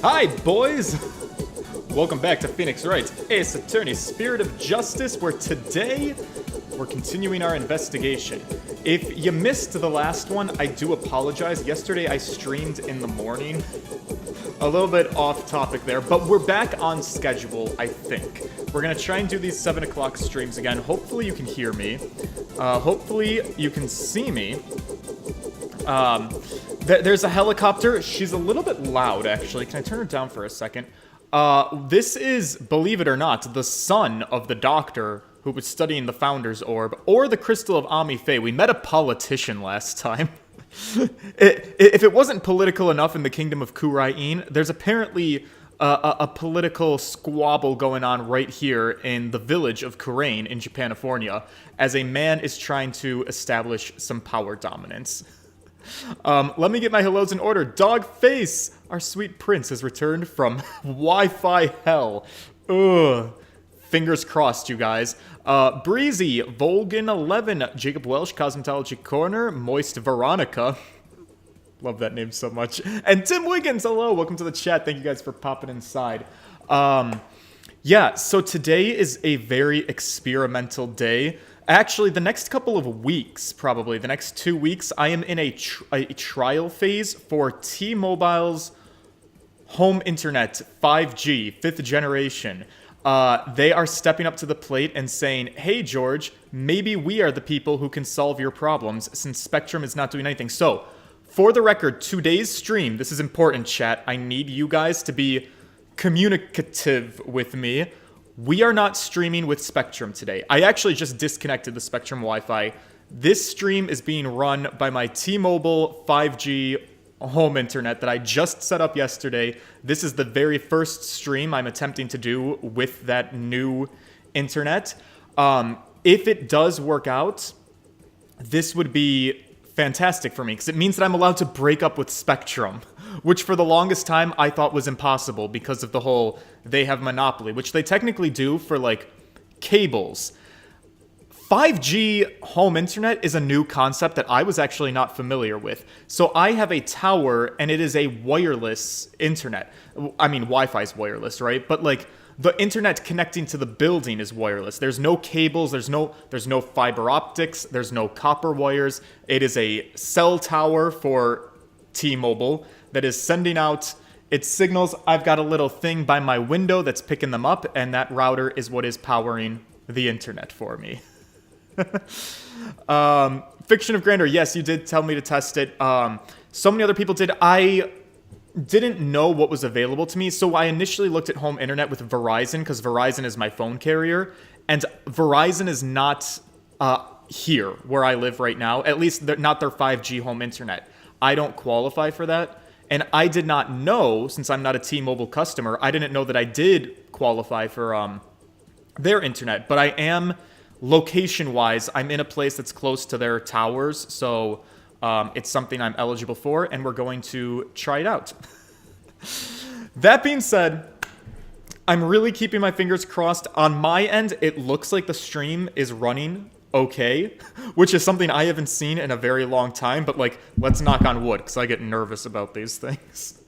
Hi, boys! Welcome back to Phoenix Wright's Ace Attorney Spirit of Justice, where today we're continuing our investigation. If you missed the last one, I do apologize. Yesterday I streamed in the morning. A little bit off topic there, but we're back on schedule, I think. We're gonna try and do these 7 o'clock streams again. Hopefully you can hear me. Hopefully you can see me. There's a helicopter. She's a little bit loud, actually. Can I turn her down for a second? This is, believe it or not, the son of the doctor who was studying the Founder's Orb, or the Crystal of Ami-Fae. We met a politician last time. If it wasn't political enough in the Kingdom of Kurain, there's apparently a political squabble going on right here in the village of Kurain in Japanifornia, as a man is trying to establish some power dominance. Let me get my hellos in order. Dogface, our sweet prince, has returned from Wi-Fi hell. Ugh. Fingers crossed, you guys. Breezy, Volgan11, Jacob Welsh, Cosmetology Corner, Moist Veronica. Love that name so much. And Tim Wiggins, hello. Welcome to the chat. Thank you guys for popping inside. Yeah, so today is a very experimental day. Actually, the next couple of weeks, probably, the next 2 weeks, I am in a trial phase for T-Mobile's home internet, 5G, 5th generation. They are stepping up to the plate and saying, hey, George, maybe we are the people who can solve your problems since Spectrum is not doing anything. So, for the record, today's stream, this is important, chat. I need you guys to be communicative with me. We are not streaming with Spectrum today. I actually just disconnected the Spectrum Wi-Fi. This stream is being run by my T-Mobile 5G home internet that I just set up yesterday. This is the very first stream I'm attempting to do with that new internet. If it does work out, this would be fantastic for me, because it means that I'm allowed to break up with Spectrum, which for the longest time I thought was impossible because of the whole they have monopoly, which they technically do for, like, cables. 5G home internet is a new concept that I was actually not familiar with. So I have a tower, and it is a wireless internet. I mean, Wi-Fi is wireless, right? But, like, the internet connecting to the building is wireless. There's no cables, there's no fiber optics, there's no copper wires. It is a cell tower for T-Mobile that is sending out its signals. I've got a little thing by my window that's picking them up, and that router is what is powering the internet for me. Fiction of Grandeur, yes, you did tell me to test it. So many other people did. I didn't know what was available to me, so I initially looked at home internet with Verizon, because Verizon is my phone carrier, and Verizon is not here where I live right now, at least not their 5G home internet. I don't qualify for that, and I did not know, since I'm not a T-Mobile customer, I didn't know that I did qualify for their internet, but I am, location-wise, I'm in a place that's close to their towers, so it's something I'm eligible for, and we're going to try it out. That being said, I'm really keeping my fingers crossed. On my end, it looks like the stream is running okay, which is something I haven't seen in a very long time, but, like, let's knock on wood, because I get nervous about these things.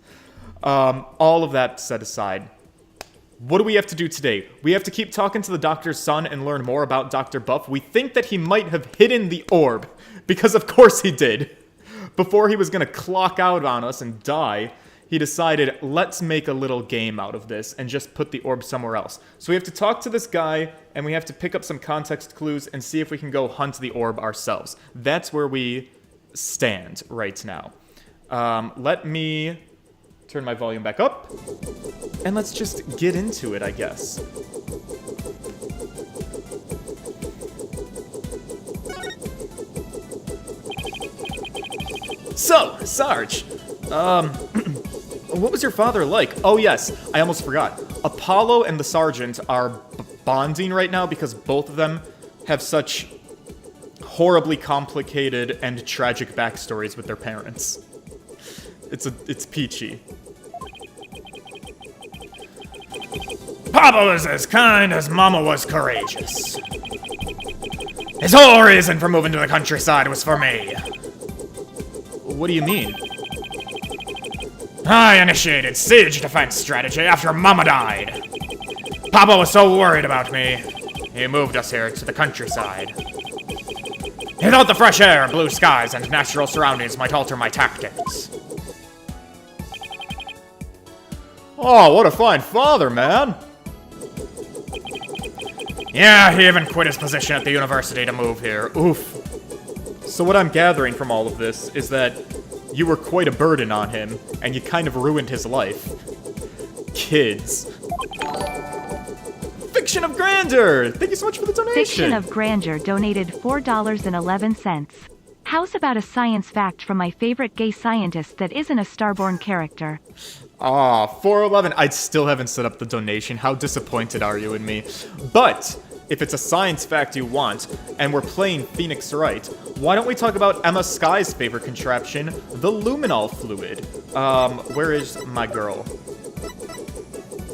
All of that set aside, what do we have to do today? We have to keep talking to the doctor's son and learn more about Dr. Buff. We think that he might have hidden the orb, because of course he did. Before he was going to clock out on us and die, he decided, let's make a little game out of this and just put the orb somewhere else. So we have to talk to this guy, and we have to pick up some context clues and see if we can go hunt the orb ourselves. That's where we stand right now. Let me turn my volume back up, and let's just get into it, I guess. So, Sarge, what was your father like? Oh yes, I almost forgot. Apollo and the Sergeant are bonding right now because both of them have such horribly complicated and tragic backstories with their parents. It's peachy. Papa was as kind as Mama was courageous. His whole reason for moving to the countryside was for me. What do you mean? I initiated siege defense strategy after Mama died. Papa was so worried about me, he moved us here to the countryside. He thought the fresh air, blue skies, and natural surroundings might alter my tactics. Oh, what a fine father, man. Yeah, he even quit his position at the university to move here. Oof. So what I'm gathering from all of this is that you were quite a burden on him, and you kind of ruined his life. Kids. Fiction of Grandeur! Thank you so much for the donation! Fiction of Grandeur donated $4.11. How's about a science fact from my favorite gay scientist that isn't a Starborn character? Ah, 411. I still haven't set up the donation. How disappointed are you in me? But if it's a science fact you want, and we're playing Phoenix Wright, why don't we talk about Emma Sky's favorite contraption, the luminol fluid? Where is my girl?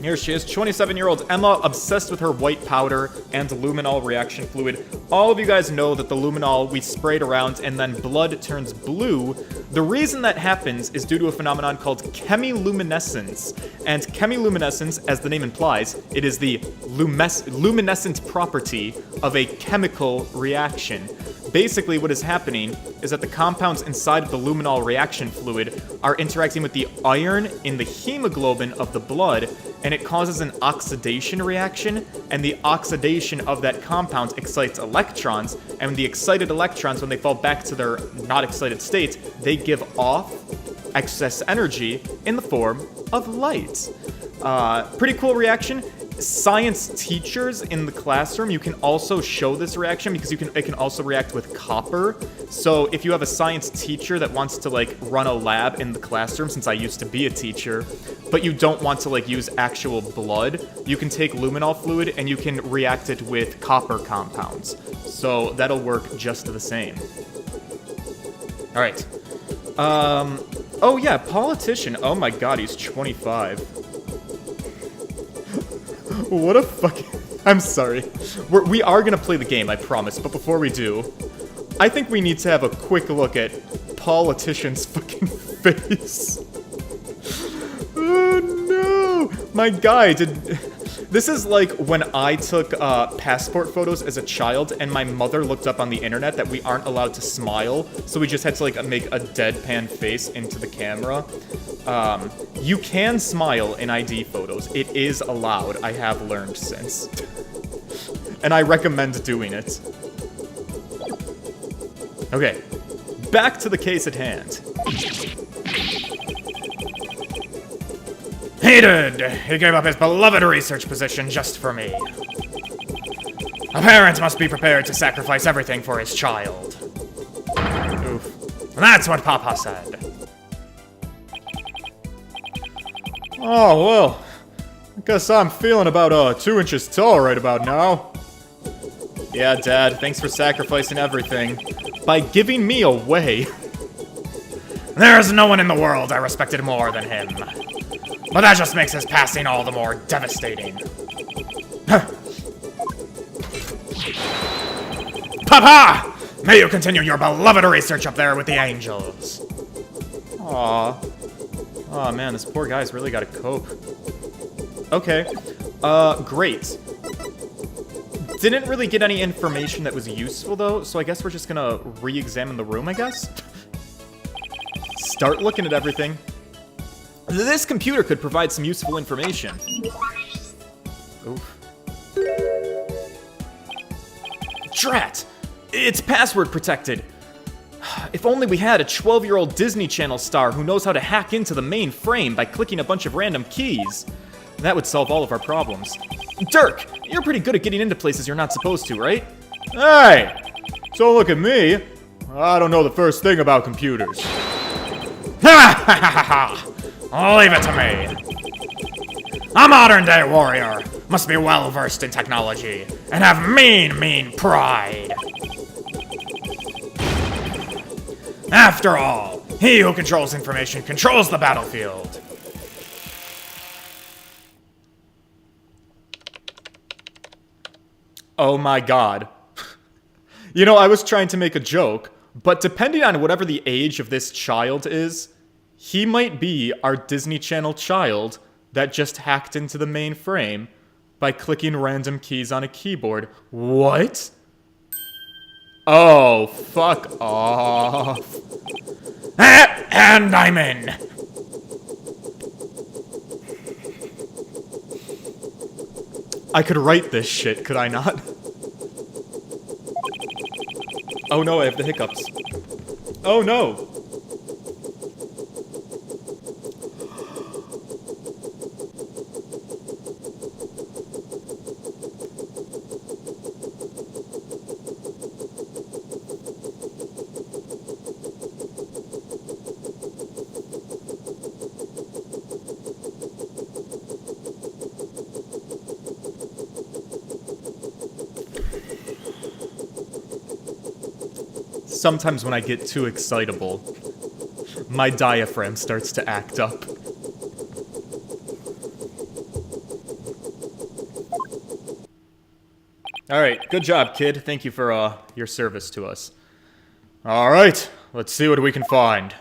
Here she is, 27-year-old Emma, obsessed with her white powder and luminol reaction fluid. All of you guys know that the luminol, we spray it around and then blood turns blue. The reason that happens is due to a phenomenon called chemiluminescence. And chemiluminescence, as the name implies, it is the luminescent property of a chemical reaction. Basically, what is happening is that the compounds inside of the luminol reaction fluid are interacting with the iron in the hemoglobin of the blood, and it causes an oxidation reaction, and the oxidation of that compound excites electrons, and the excited electrons, when they fall back to their not excited state, they give off excess energy in the form of light. Pretty cool reaction. Science teachers in the classroom, you can also show this reaction because it can also react with copper. So if you have a science teacher that wants to like run a lab in the classroom, since I used to be a teacher, but you don't want to like use actual blood, you can take luminol fluid and you can react it with copper compounds. So that'll work just the same. All right. Oh yeah, politician. Oh my god, he's 25. What a fucking... I'm sorry. We are gonna play the game, I promise, but before we do, I think we need to have a quick look at politician's fucking face. Oh no! My guy, This is like when I took passport photos as a child and my mother looked up on the internet that we aren't allowed to smile, so we just had to like make a deadpan face into the camera. You can smile in ID photos. It is allowed, I have learned since. And I recommend doing it. Okay, back to the case at hand. He did! He gave up his beloved research position just for me. A parent must be prepared to sacrifice everything for his child. Oof. That's what Papa said. Oh, well. I guess I'm feeling about 2 inches tall right about now. Yeah, Dad, thanks for sacrificing everything. By giving me away. There's no one in the world I respected more than him. But that just makes his passing all the more devastating. Papa! May you continue your beloved research up there with the angels. Aw. Oh man, this poor guy's really gotta cope. Okay. Great. Didn't really get any information that was useful though, so I guess we're just gonna re-examine the room, I guess? Start looking at everything. This computer could provide some useful information. Oof. Drat! It's password protected. If only we had a 12-year-old Disney Channel star who knows how to hack into the main frame by clicking a bunch of random keys. That would solve all of our problems. Dirk, you're pretty good at getting into places you're not supposed to, right? Hey! Don't look at me. I don't know the first thing about computers. Ha ha ha ha! Leave it to me. A modern-day warrior must be well-versed in technology and have mean pride. After all, he who controls information controls the battlefield. Oh my god. You know, I was trying to make a joke, but depending on whatever the age of this child is, He might be our Disney Channel child that just hacked into the mainframe by clicking random keys on a keyboard. What? Oh, fuck off. And I'm in. I could write this shit, could I not? Oh no, I have the hiccups. Oh no! Sometimes when I get too excitable, my diaphragm starts to act up. Alright, good job, kid. Thank you for, your service to us. Alright, let's see what we can find.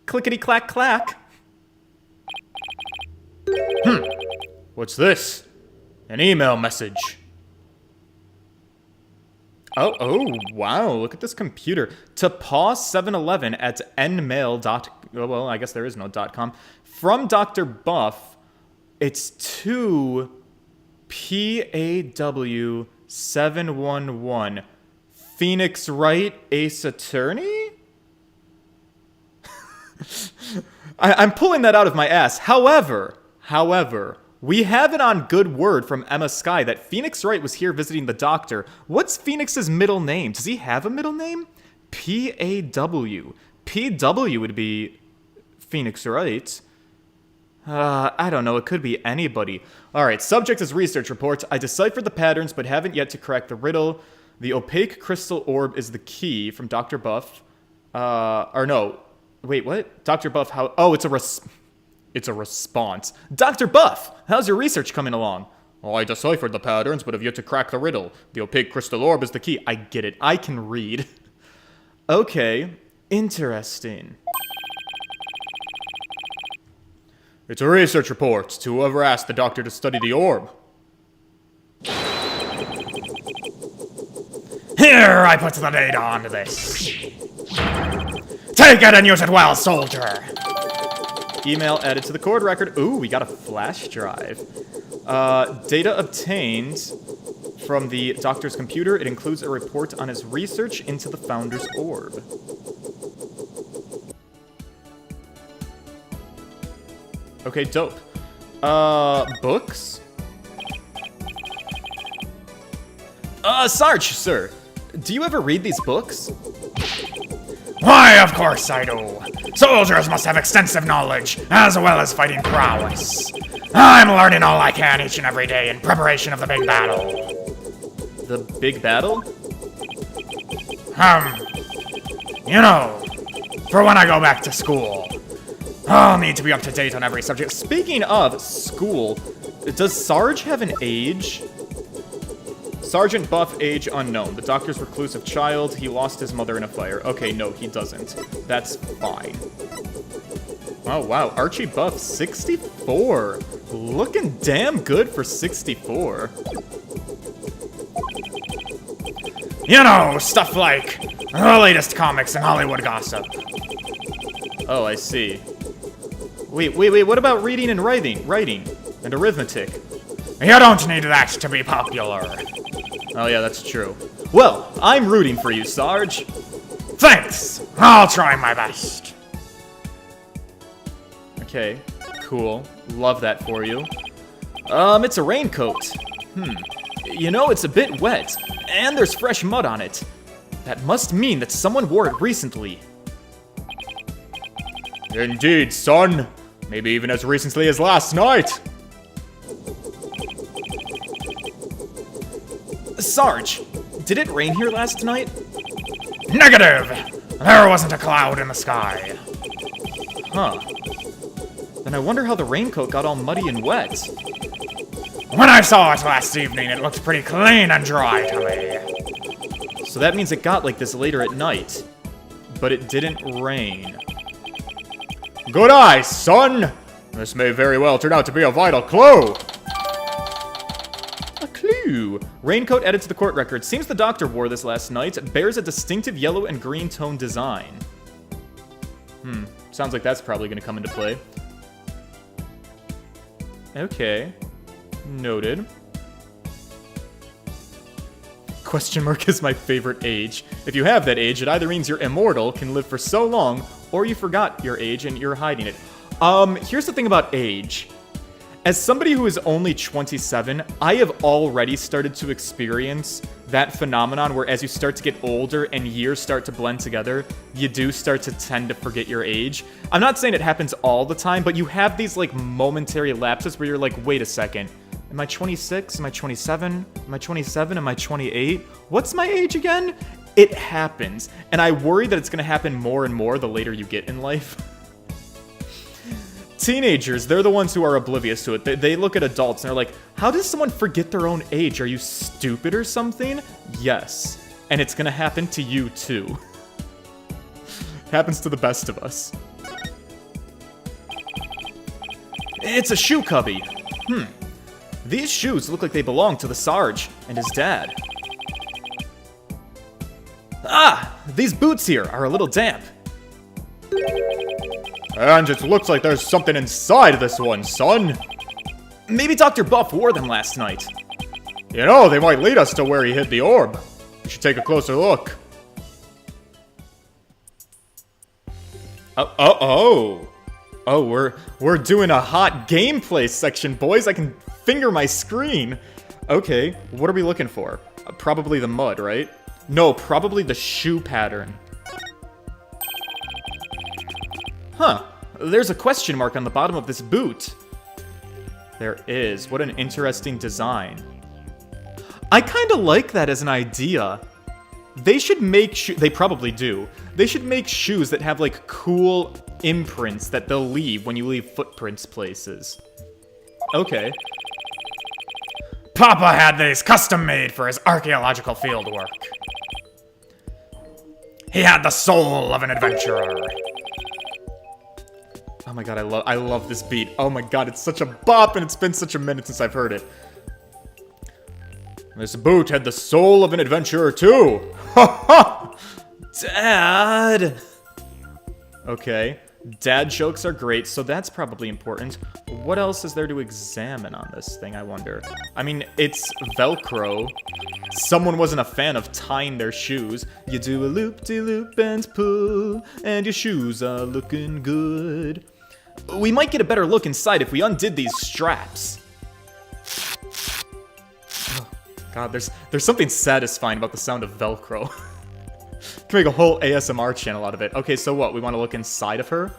Clickety-clack-clack. What's this? An email message. Oh, wow, look at this computer. To pause 7-Eleven at nmail. Well, I guess there is no .com. From Dr. Buff, it's to PAW711. Phoenix Wright, Ace Attorney? I'm pulling that out of my ass. However, we have it on good word from Emma Skye that Phoenix Wright was here visiting the doctor. What's Phoenix's middle name? Does he have a middle name? P-A-W. P-W would be Phoenix Wright. I don't know. It could be anybody. All right, subject is research report. I deciphered the patterns but haven't yet to crack the riddle. The opaque crystal orb is the key from Dr. Buff. Or no. Wait, what? Dr. Buff, how? Oh, it's a response. Dr. Buff, how's your research coming along? Well, I deciphered the patterns, but have yet to crack the riddle. The opaque crystal orb is the key. I get it. I can read. Okay, interesting. It's a research report to whoever asked the doctor to study the orb. Here, I put the data onto this. Take it and use it well, soldier. Email added to the cord record. Ooh, we got a flash drive. Data obtained from the doctor's computer. It includes a report on his research into the Founder's Orb. Okay, dope. Books? Sarge, sir. Do you ever read these books? Why, of course I do. Soldiers must have extensive knowledge, as well as fighting prowess. I'm learning all I can each and every day in preparation of the big battle. The big battle? You know, for when I go back to school. I'll need to be up to date on every subject. Speaking of school, does Sarge have an age? Sergeant Buff, age unknown. The doctor's reclusive child. He lost his mother in a fire. Okay, no, he doesn't. That's fine. Oh, wow. Archie Buff, 64. Looking damn good for 64. You know, stuff like the latest comics and Hollywood gossip. Oh, I see. Wait, what about reading and writing and arithmetic? You don't need that to be popular. Oh yeah, that's true. Well, I'm rooting for you, Sarge. Thanks! I'll try my best. Okay, cool. Love that for you. It's a raincoat. You know, it's a bit wet, and there's fresh mud on it. That must mean that someone wore it recently. Indeed, son. Maybe even as recently as last night. Sarge, did it rain here last night? Negative! There wasn't a cloud in the sky. Huh. Then I wonder how the raincoat got all muddy and wet. When I saw it last evening, it looked pretty clean and dry to me. So that means it got like this later at night. but it didn't rain. Good eye, son! This may very well turn out to be a vital clue. A clue. Raincoat added to the court record. Seems the doctor wore this last night. Bears a distinctive yellow and green tone design. Sounds like that's probably going to come into play. Okay. Noted. Question mark is my favorite age. If you have that age, it either means you're immortal, can live for so long, or you forgot your age and you're hiding it. Here's the thing about age. As somebody who is only 27, I have already started to experience that phenomenon where as you start to get older and years start to blend together, you do start to tend to forget your age. I'm not saying it happens all the time, but you have these like momentary lapses where you're like, wait a second. Am I 26? Am I 27? Am I 27? Am I 28? What's my age again? It happens. And I worry that it's going to happen more and more the later you get in life. Teenagers, they're the ones who are oblivious to it. They look at adults and they're like, how does someone forget their own age? Are you stupid or something? Yes. And it's gonna happen to you too. It happens to the best of us. It's a shoe cubby. These shoes look like they belong to the Sarge and his dad. Ah! These boots here are a little damp. And it looks like there's something inside this one, son. Maybe Dr. Buff wore them last night. You know, they might lead us to where he hid the orb. We should take a closer look. Oh, we're doing a hot gameplay section, boys. I can finger my screen. Okay, what are we looking for? Probably the mud, right? No, probably the shoe pattern. Huh, there's a question mark on the bottom of this boot. There is. What an interesting design. I kind of like that as an idea. They should make they probably do. They should make shoes that have like cool imprints that they'll leave when you leave footprints places. Okay. Papa had these custom made for his archaeological field work. He had the soul of an adventurer. Oh my god, I love this beat. Oh my god, it's such a bop, and it's been such a minute since I've heard it. This boot had the soul of an adventurer too. Ha ha! Dad! Okay. Dad jokes are great, so that's probably important. What else is there to examine on this thing, I wonder? I mean, it's Velcro. Someone wasn't a fan of tying their shoes. You do a loop-de-loop and pull, and your shoes are looking good. We might get a better look inside if we undid these straps. Oh, God, there's something satisfying about the sound of Velcro. Can make a whole ASMR channel out of it. Okay, so what? We want to look inside of her?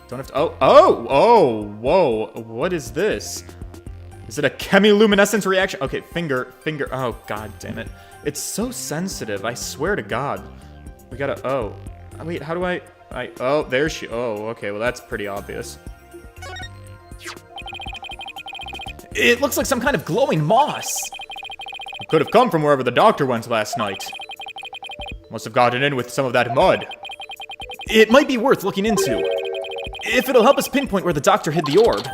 Don't have to... Whoa. What is this? Is it a chemiluminescence reaction? Okay, finger. Oh, god damn it. It's so sensitive, I swear to God. We gotta... Oh. Wait, how do I... Oh, there she... Oh, okay, well that's pretty obvious. It looks like some kind of glowing moss. It could have come from wherever the doctor went last night. Must have gotten in with some of that mud. It might be worth looking into. If it'll help us pinpoint where the doctor hid the orb.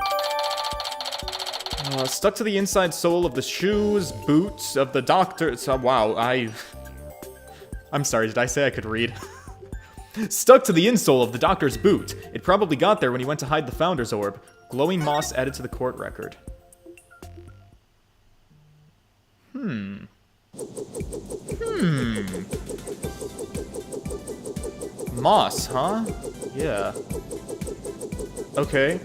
Stuck to the inside sole of the shoes, boots of the doctor... wow, I'm sorry, did I say I could read? Stuck to the insole of the doctor's boot. It probably got there when he went to hide the Founder's Orb. Glowing moss added to the court record. Moss, huh? Yeah. Okay.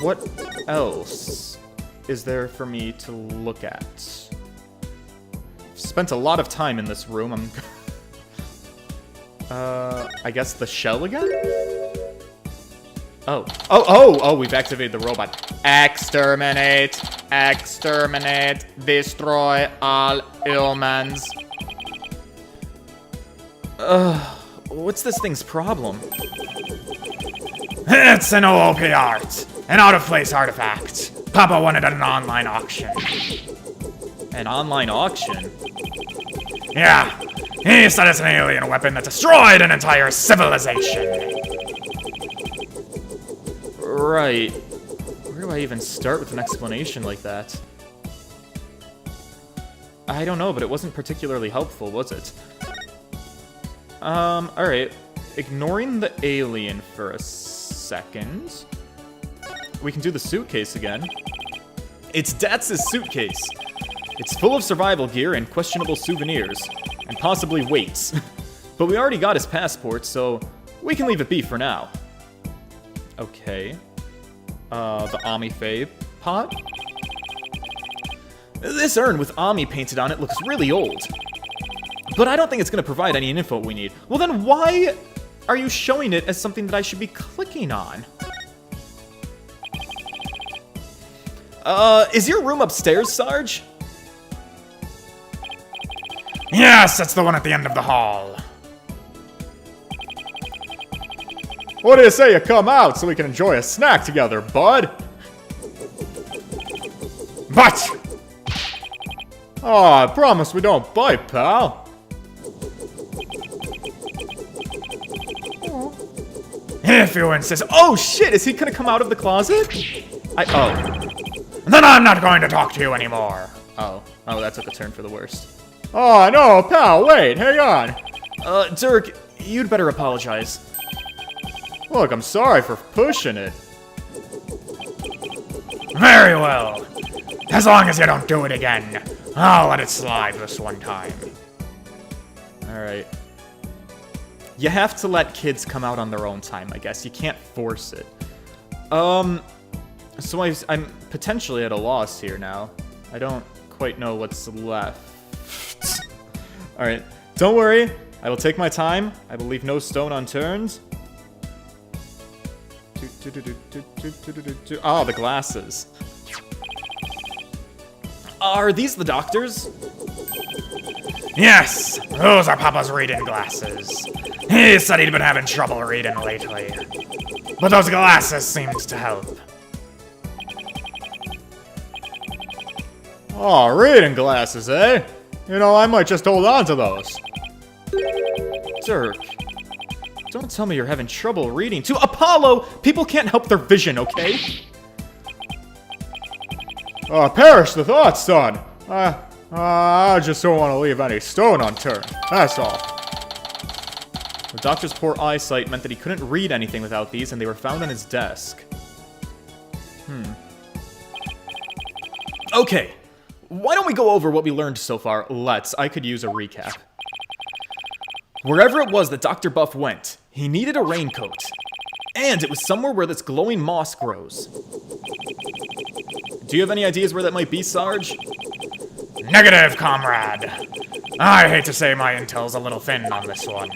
What else is there for me to look at? I've spent a lot of time in this room. I guess the shell again? Oh, we've activated the robot. Exterminate, destroy all humans. What's this thing's problem? It's an OOP art. An out-of-place artifact. Papa wanted an online auction. An online auction? Yeah. He said it's an alien weapon that destroyed an entire civilization. Right. Where do I even start with an explanation like that? I don't know, but it wasn't particularly helpful, was it? Alright. Ignoring the alien for a second. We can do the suitcase again. It's Datz's suitcase. It's full of survival gear and questionable souvenirs. And possibly weights. But we already got his passport, so we can leave it be for now. Okay. The Ami Fae pot? This urn with Ami painted on it looks really old. But I don't think it's going to provide any info we need. Well then why are you showing it as something that I should be clicking on? Is your room upstairs, Sarge? Yes, that's the one at the end of the hall. What do you say you come out so we can enjoy a snack together, bud? But Oh, I promise we don't bite, pal. if you insist, Oh shit, is he gonna come out of the closet? then I'm not going to talk to you anymore. Oh, that took a turn for the worst. Oh, no, pal, wait, hang on. Dirk, you'd better apologize. Look, I'm sorry for pushing it. Very well. As long as you don't do it again, I'll let it slide this one time. Alright. You have to let kids come out on their own time, I guess. You can't force it. So I'm potentially at a loss here now. I don't quite know what's left. Alright, don't worry. I will take my time. I will leave no stone unturned. Oh, the glasses. Are these the doctor's? Yes, those are Papa's reading glasses. He said he'd been having trouble reading lately. But those glasses seemed to help. Oh, reading glasses, eh? You know, I might just hold on to those. Dirk, don't tell me you're having trouble reading. To Apollo, people can't help their vision, okay? Perish the thought, son. I just don't want to leave any stone unturned. That's all. The doctor's poor eyesight meant that he couldn't read anything without these, and they were found on his desk. Okay. Why don't we go over what we learned so far? I could use a recap. Wherever it was that Dr. Buff went, he needed a raincoat. And it was somewhere where this glowing moss grows. Do you have any ideas where that might be, Sarge? Negative, comrade. I hate to say my intel's a little thin on this one.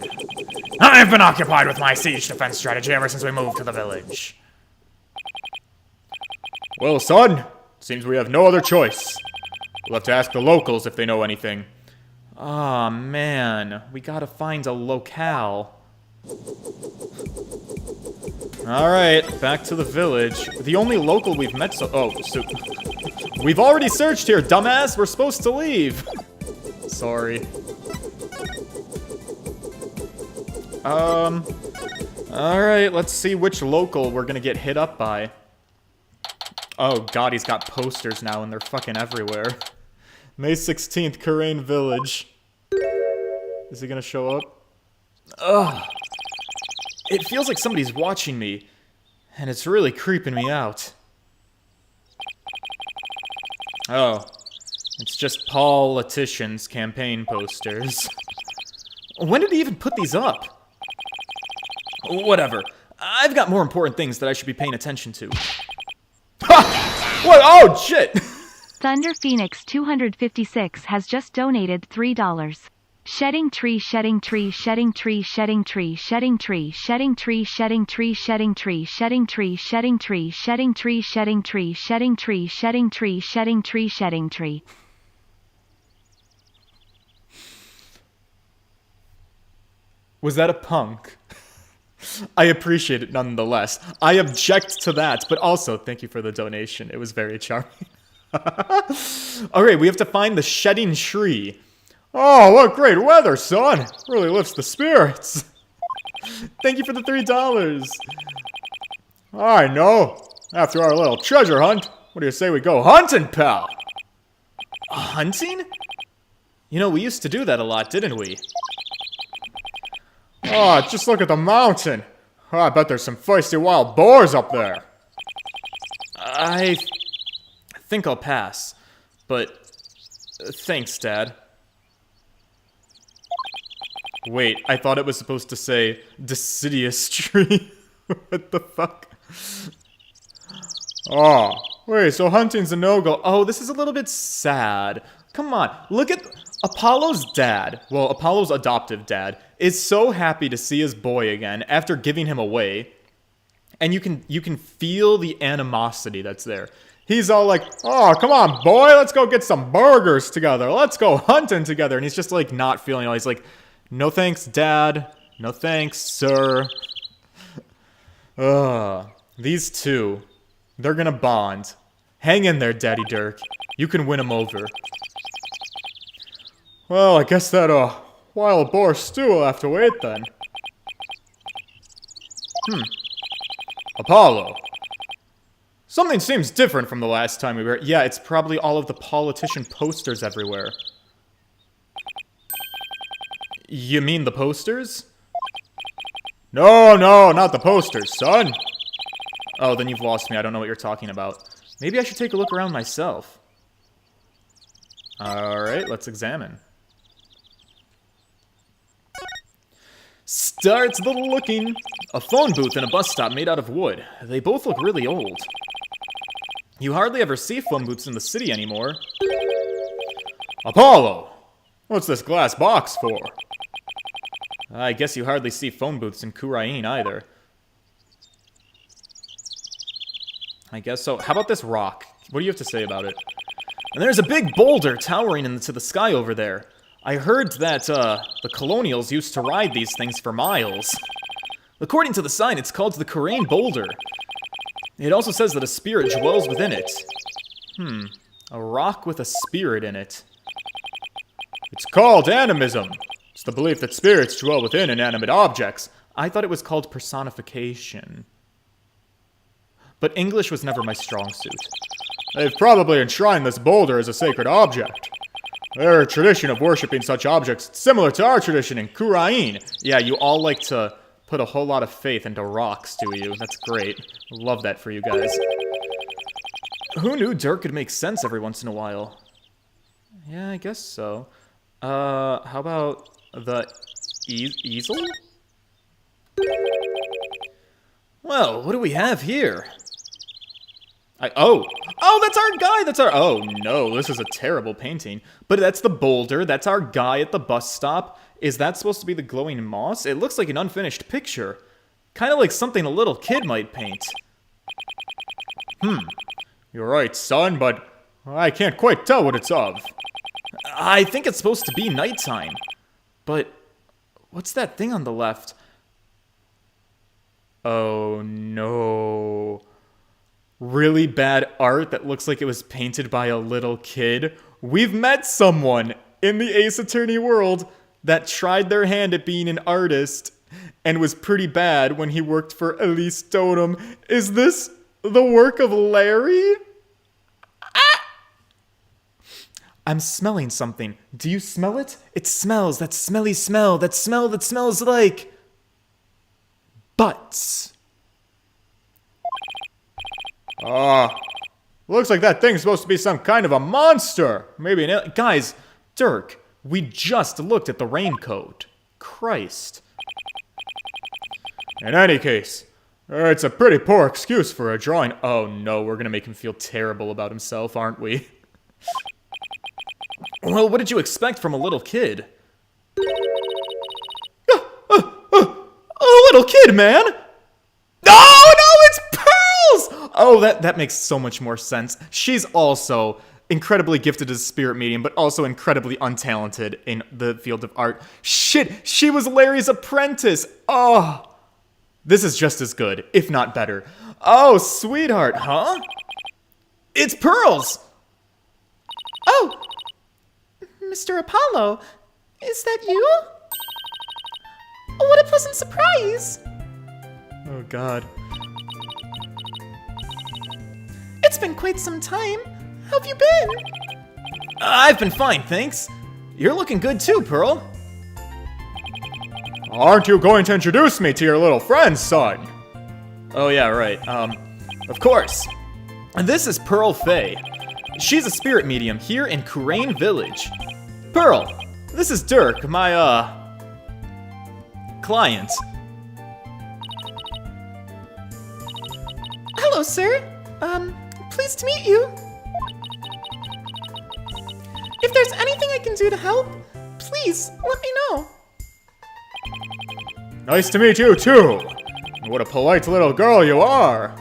I've been occupied with my siege defense strategy ever since we moved to the village. Well, son, seems we have no other choice. We'll have to ask the locals if they know anything. Aw, man. We gotta find a locale. Alright, back to the village. The only local we've met so... We've already searched here, dumbass! We're supposed to leave! Sorry. Alright, let's see which local we're gonna get hit up by. Oh god, he's got posters now and they're fucking everywhere. May 16th, Karain Village. Is he gonna show up? Ugh. It feels like somebody's watching me, and it's really creeping me out. Oh. It's just politicians' campaign posters. When did he even put these up? Whatever. I've got more important things that I should be paying attention to. Ha! What? Oh, shit! Thunder Phoenix 256 has just donated $3. Shedding tree, shedding tree, shedding tree, shedding tree, shedding tree, shedding tree, shedding tree, shedding tree, shedding tree, shedding tree, shedding tree, shedding tree, shedding tree, shedding tree, shedding tree, shedding tree. Was that a punk? I appreciate it nonetheless. I object to that, but also thank you for the donation. It was very charming. Alright, we have to find the shedding tree. Oh, what great weather, son. Really lifts the spirits. Thank you for the $3. I know. After our little treasure hunt, what do you say we go hunting, pal? Hunting? You know, we used to do that a lot, didn't we? Oh, just look at the mountain. Oh, I bet there's some feisty wild boars up there. I think I'll pass, but thanks, Dad. Wait, I thought it was supposed to say deciduous tree. What the fuck? Oh, wait, so hunting's a no-go. Oh, this is a little bit sad. Come on, look at Apollo's dad. Well, Apollo's adoptive dad is so happy to see his boy again after giving him away. And you can feel the animosity that's there. He's all like, oh, come on, boy, let's go get some burgers together. Let's go hunting together. And he's just like not feeling it. He's like, no thanks, Dad. No thanks, sir. These two, they're gonna bond. Hang in there, Daddy Dirk. You can win him over. Well, I guess that, wild boar stew will have to wait then. Apollo. Something seems different from the last time we were... Yeah, it's probably all of the politician posters everywhere. You mean the posters? No, not the posters, son. Oh, then you've lost me. I don't know what you're talking about. Maybe I should take a look around myself. Alright, let's examine. Start the looking. A phone booth and a bus stop made out of wood. They both look really old. You hardly ever see phone booths in the city anymore. Apollo! What's this glass box for? I guess you hardly see phone booths in Kurain either. I guess so. How about this rock? What do you have to say about it? And there's a big boulder towering into the sky over there. I heard that, the colonials used to ride these things for miles. According to the sign, it's called the Kurain Boulder. It also says that a spirit dwells within it. A rock with a spirit in it. It's called animism. It's the belief that spirits dwell within inanimate objects. I thought it was called personification. But English was never my strong suit. They've probably enshrined this boulder as a sacred object. Their tradition of worshipping such objects is similar to our tradition in Kurain. Yeah, you all like to put a whole lot of faith into rocks, do you? That's great. Love that for you guys. Who knew Dirk could make sense every once in a while? Yeah, I guess so. How about the easel? Well, what do we have here? Oh, that's our guy! Oh no, this is a terrible painting. But that's the boulder, that's our guy at the bus stop. Is that supposed to be the glowing moss? It looks like an unfinished picture. Kind of like something a little kid might paint. You're right, son, but I can't quite tell what it's of. I think it's supposed to be nighttime. But what's that thing on the left? Oh no. Really bad art that looks like it was painted by a little kid. We've met someone in the Ace Attorney world that tried their hand at being an artist and was pretty bad when he worked for Elise Totem. Is this the work of Larry? I'm smelling something. Do you smell it? It smells. That smelly smell. That smell that smells like... butts. Looks like that thing's supposed to be some kind of a monster. Maybe an guys, Dirk, we just looked at the raincoat. Christ. In any case, it's a pretty poor excuse for a drawing. Oh no, we're gonna make him feel terrible about himself, aren't we? Well, what did you expect from a little kid? A little kid, man! Oh no, it's Pearls! Oh, that makes so much more sense. She's also incredibly gifted as a spirit medium, but also incredibly untalented in the field of art. Shit, she was Larry's apprentice! Oh, this is just as good, if not better. Oh, sweetheart, huh? It's Pearls! Oh, Mr. Apollo, Is that you? Oh, what a pleasant surprise! Oh god. It's been quite some time. How have you been? I've been fine, thanks. You're looking good too, Pearl. Aren't you going to introduce me to your little friend, son? Oh yeah, right. Of course. And this is Pearl Fay. She's a spirit medium here in Kurain Village. Pearl, this is Dirk, my, client. Hello, sir. Pleased to meet you. If there's anything I can do to help, please let me know. Nice to meet you, too. What a polite little girl you are.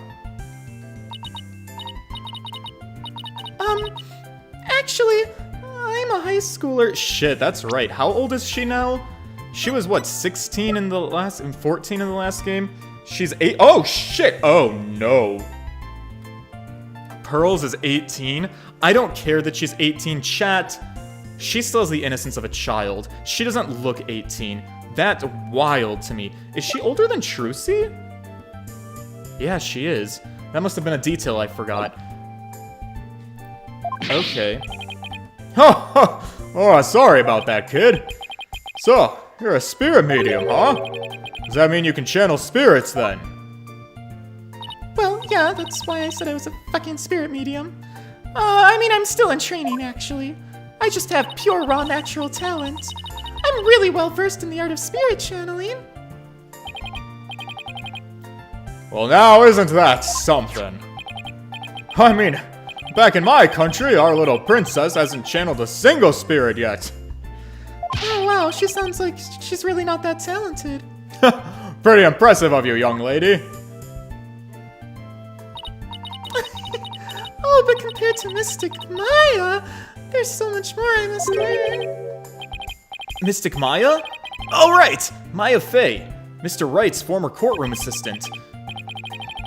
Actually, I'm a high schooler. Shit, that's right. How old is she now? She was, what, 16 in the last, and 14 in the last game? She's 8. Oh, shit. Oh, no. Pearls is 18. I don't care that she's 18. Chat, she still has the innocence of a child. She doesn't look 18. That's wild to me. Is she older than Trucy? Yeah, she is. That must have been a detail I forgot. Okay. Oh, sorry about that, kid. So, you're a spirit medium, huh? Does that mean you can channel spirits, then? Well, yeah, that's why I said I was a fucking spirit medium. I mean, I'm still in training, actually. I just have pure, raw, natural talent. I'm really well versed in the art of spirit channeling. Well, now isn't that something? I mean, back in my country, our little princess hasn't channeled a single spirit yet. Oh, wow, she sounds like she's really not that talented. Pretty impressive of you, young lady. Oh, but compared to Mystic Maya, there's so much more I must learn. Mystic Maya? Oh, right! Maya Fay, Mr. Wright's former courtroom assistant.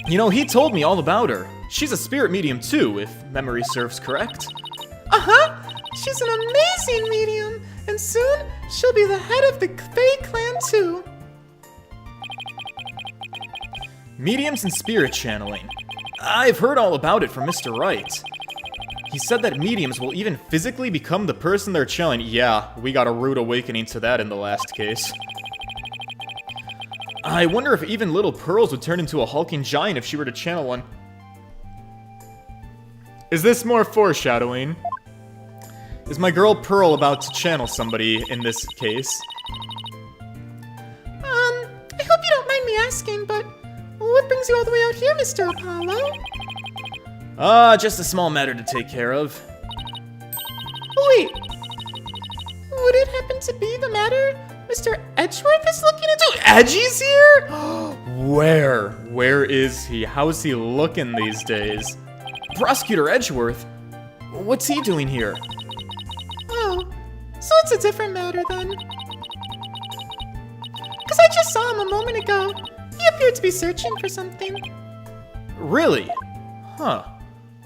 You know, he told me all about her. She's a spirit medium too, if memory serves correct. Uh-huh! She's an amazing medium, and soon she'll be the head of the Fay clan too. Mediums and spirit channeling. I've heard all about it from Mr. Wright. He said that mediums will even physically become the person they're channeling. Yeah, we got a rude awakening to that in the last case. I wonder if even little Pearls would turn into a hulking giant if she were to channel one. Is this more foreshadowing? Is my girl Pearl about to channel somebody in this case? I hope you don't mind me asking, but what brings you all the way out here, Mr. Apollo? Just a small matter to take care of. Wait, would it happen to be the matter Mr. Edgeworth is looking into? Edgy's here? Where? Where is he? How is he looking these days? Prosecutor Edgeworth? What's he doing here? Oh, so it's a different matter then. Because I just saw him a moment ago. He appeared to be searching for something. Really? Huh.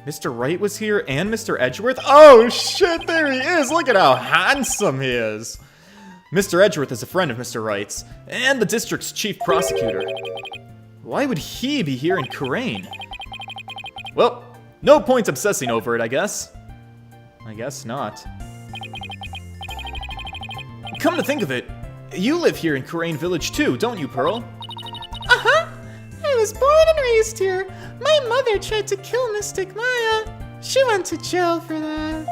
Mr. Wright was here and Mr. Edgeworth? Oh shit, there he is! Look at how handsome he is! Mr. Edgeworth is a friend of Mr. Wright's, and the district's chief prosecutor. Why would he be here in Kurain? Well, no point obsessing over it, I guess. I guess not. Come to think of it, you live here in Kurain Village too, don't you, Pearl? Uh-huh. I was born and raised here. My mother tried to kill Mystic Maya. She went to jail for that.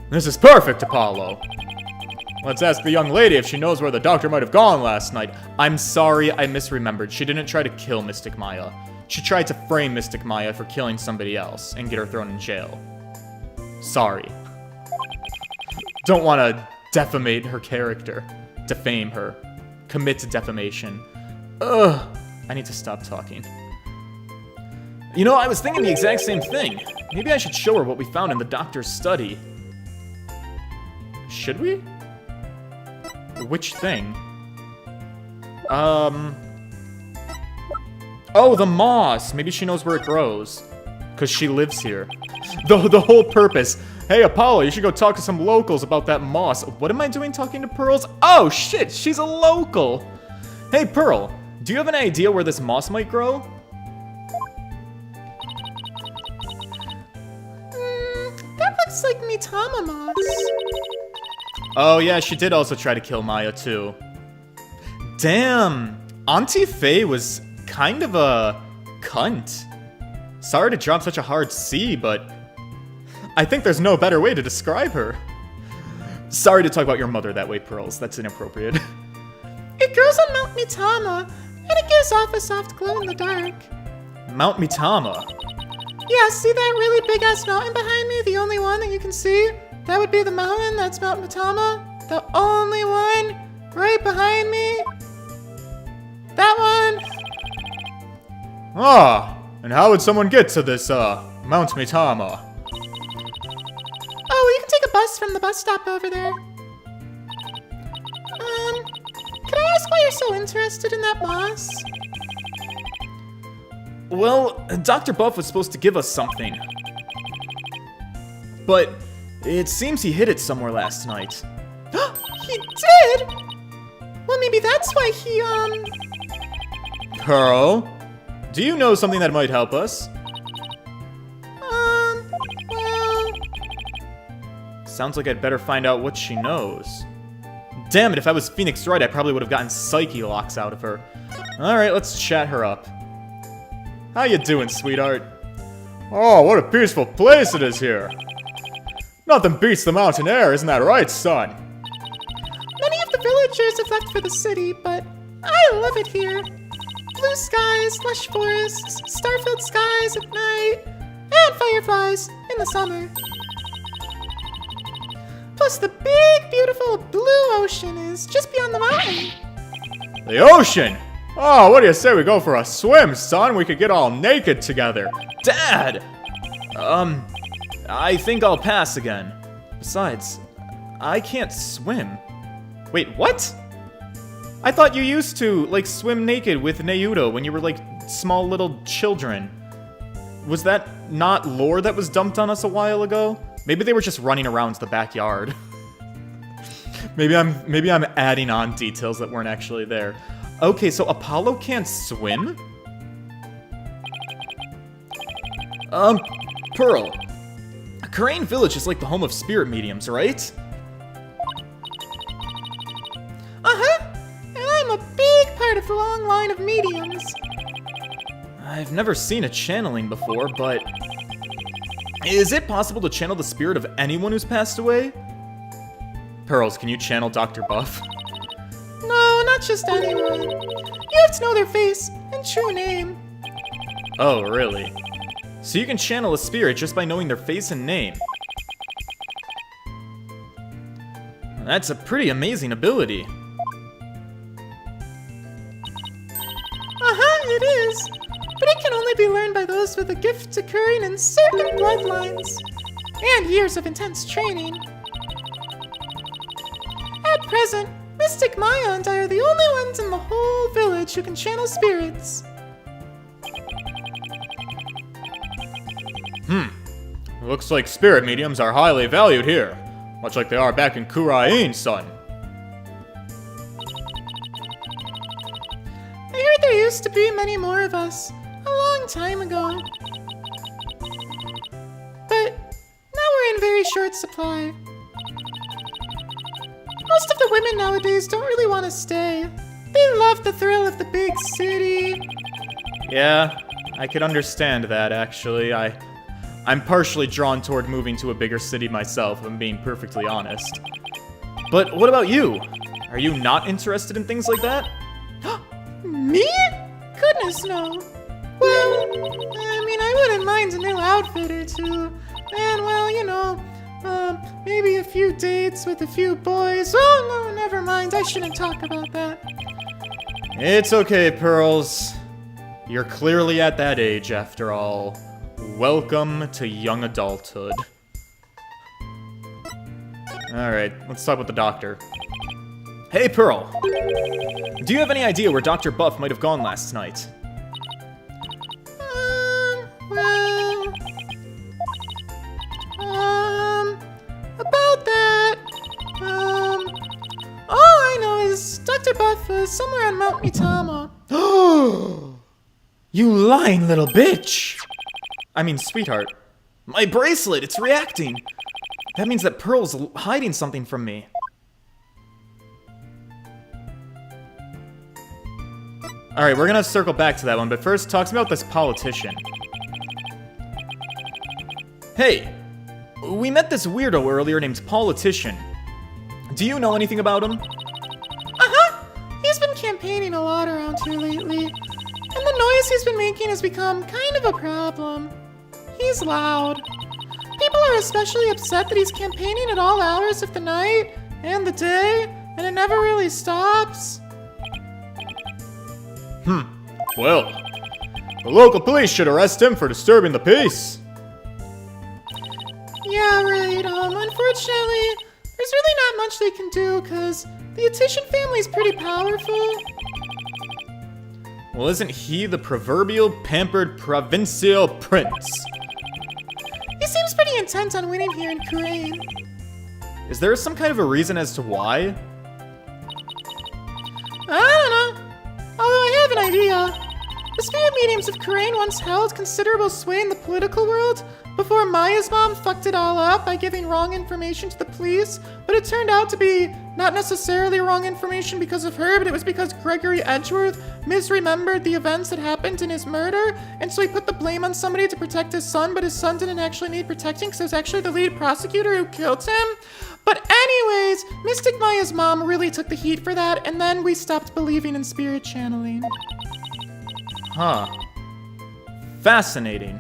This is perfect, Apollo. Let's ask the young lady if she knows where the doctor might have gone last night. I'm sorry, I misremembered. She didn't try to kill Mystic Maya. She tried to frame Mystic Maya for killing somebody else and get her thrown in jail. Sorry. Don't want to defamate her character. Defame her. Commit to defamation. Ugh. I need to stop talking. You know, I was thinking the exact same thing. Maybe I should show her what we found in the doctor's study. Should we? Which thing? Oh, the moss. Maybe she knows where it grows. Because she lives here. The whole purpose. Hey, Apollo, you should go talk to some locals about that moss. What am I doing talking to Pearls? Oh, shit, she's a local. Hey, Pearl, do you have an idea where this moss might grow? That looks like Mitama moss. Oh yeah, she did also try to kill Maya too. Damn, Auntie Faye was kind of a cunt. Sorry to drop such a hard C, but I think there's no better way to describe her. Sorry to talk about your mother that way, Pearls. That's inappropriate. It grows on Mount Mitama, and it gives off a soft glow in the dark. Mount Mitama. Yeah, see that really big-ass mountain behind me? The only one that you can see? That would be the mountain, that's Mount Mitama. The only one right behind me. That one. Ah, and how would someone get to this, Mount Mitama? Oh, you can take a bus from the bus stop over there. Can I ask why you're so interested in that moss? Well, Dr. Buff was supposed to give us something. But it seems he hid it somewhere last night. He did? Well, maybe that's why he, Pearl, do you know something that might help us? well... Sounds like I'd better find out what she knows. Damn it, if I was Phoenix Wright, I probably would have gotten Psyche locks out of her. Alright, let's chat her up. How you doing, sweetheart? Oh, what a peaceful place it is here. Nothing beats the mountain air, isn't that right, son? Many of the villagers have left for the city, but I love it here. Blue skies, lush forests, star-filled skies at night, and fireflies in the summer. Plus the big, beautiful blue ocean is just beyond the mountain. The ocean! Oh, what do you say we go for a swim, son? We could get all naked together. Dad! I think I'll pass again. Besides, I can't swim. Wait, what? I thought you used to, like, swim naked with Nayudo when you were, like, small little children. Was that not lore that was dumped on us a while ago? Maybe they were just running around the backyard. maybe I'm adding on details that weren't actually there. Okay, so Apollo can't swim? Pearl. Karain Village is like the home of spirit mediums, right? Uh-huh. And I'm a big part of the long line of mediums. I've never seen a channeling before, but... Is it possible to channel the spirit of anyone who's passed away? Pearls, can you channel Dr. Buff? No, not just anyone. You have to know their face and true name. Oh, really? So you can channel a spirit just by knowing their face and name. That's a pretty amazing ability. Uh-huh, it is. But it can only be learned by those with a gift occurring in certain bloodlines. And years of intense training. At present, Mystic Maya and I are the only ones in the whole village who can channel spirits. Looks like spirit mediums are highly valued here. Much like they are back in Kurain, son. I heard there used to be many more of us, a long time ago. But now we're in very short supply. Most of the women nowadays don't really want to stay. They love the thrill of the big city. Yeah, I could understand that, actually. I'm partially drawn toward moving to a bigger city myself, if I'm being perfectly honest. But what about you? Are you not interested in things like that? Me? Goodness, no. Well, I mean, I wouldn't mind a new outfit or two. And, well, you know, maybe a few dates with a few boys. Oh, no, never mind. I shouldn't talk about that. It's okay, Pearls. You're clearly at that age, after all. Welcome to young adulthood. Alright, let's talk with the doctor. Hey, Pearl! Do you have any idea where Dr. Buff might have gone last night? Well... Dr. Buff is somewhere on Mount Mitama. You lying little bitch! I mean, sweetheart. My bracelet, it's reacting! That means that Pearl's hiding something from me. Alright, we're gonna circle back to that one, but first, talk to me about this politician. Hey! We met this weirdo earlier named Politician. Do you know anything about him? Uh-huh! He's been campaigning a lot around here lately. And the noise he's been making has become kind of a problem. He's loud. People are especially upset that he's campaigning at all hours of the night and the day, and it never really stops. Well, the local police should arrest him for disturbing the peace. Yeah, right. Unfortunately, there's really not much they can do, because the Attition family's pretty powerful. Well, isn't he the proverbial pampered provincial prince? He seems pretty intent on winning here in Kurain. Is there some kind of a reason as to why? I don't know. Although I have an idea. The spirit mediums of Kurain once held considerable sway in the political world before Maya's mom fucked it all up by giving wrong information to the police, but it turned out to be not necessarily wrong information because of her, but it was because Gregory Edgeworth misremembered the events that happened in his murder, and so he put the blame on somebody to protect his son, but his son didn't actually need protecting because it was actually the lead prosecutor who killed him. But anyways, Mystic Maya's mom really took the heat for that, and then we stopped believing in spirit channeling. Huh. Fascinating.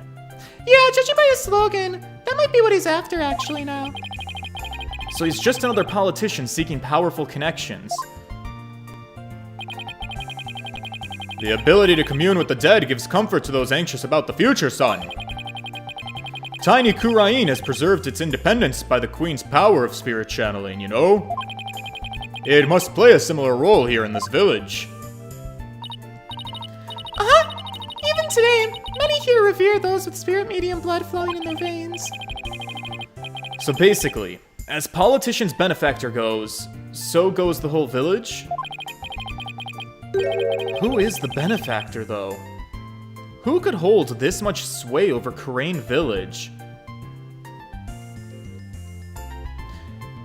Yeah, judging by his slogan, that might be what he's after actually now. So he's just another politician seeking powerful connections. The ability to commune with the dead gives comfort to those anxious about the future, son. Tiny Kurain has preserved its independence by the Queen's power of spirit channeling, you know? It must play a similar role here in this village. Even today, many here revere those with spirit medium blood flowing in their veins. So basically, as politician's benefactor goes, so goes the whole village? Who is the benefactor, though? Who could hold this much sway over Kurain Village?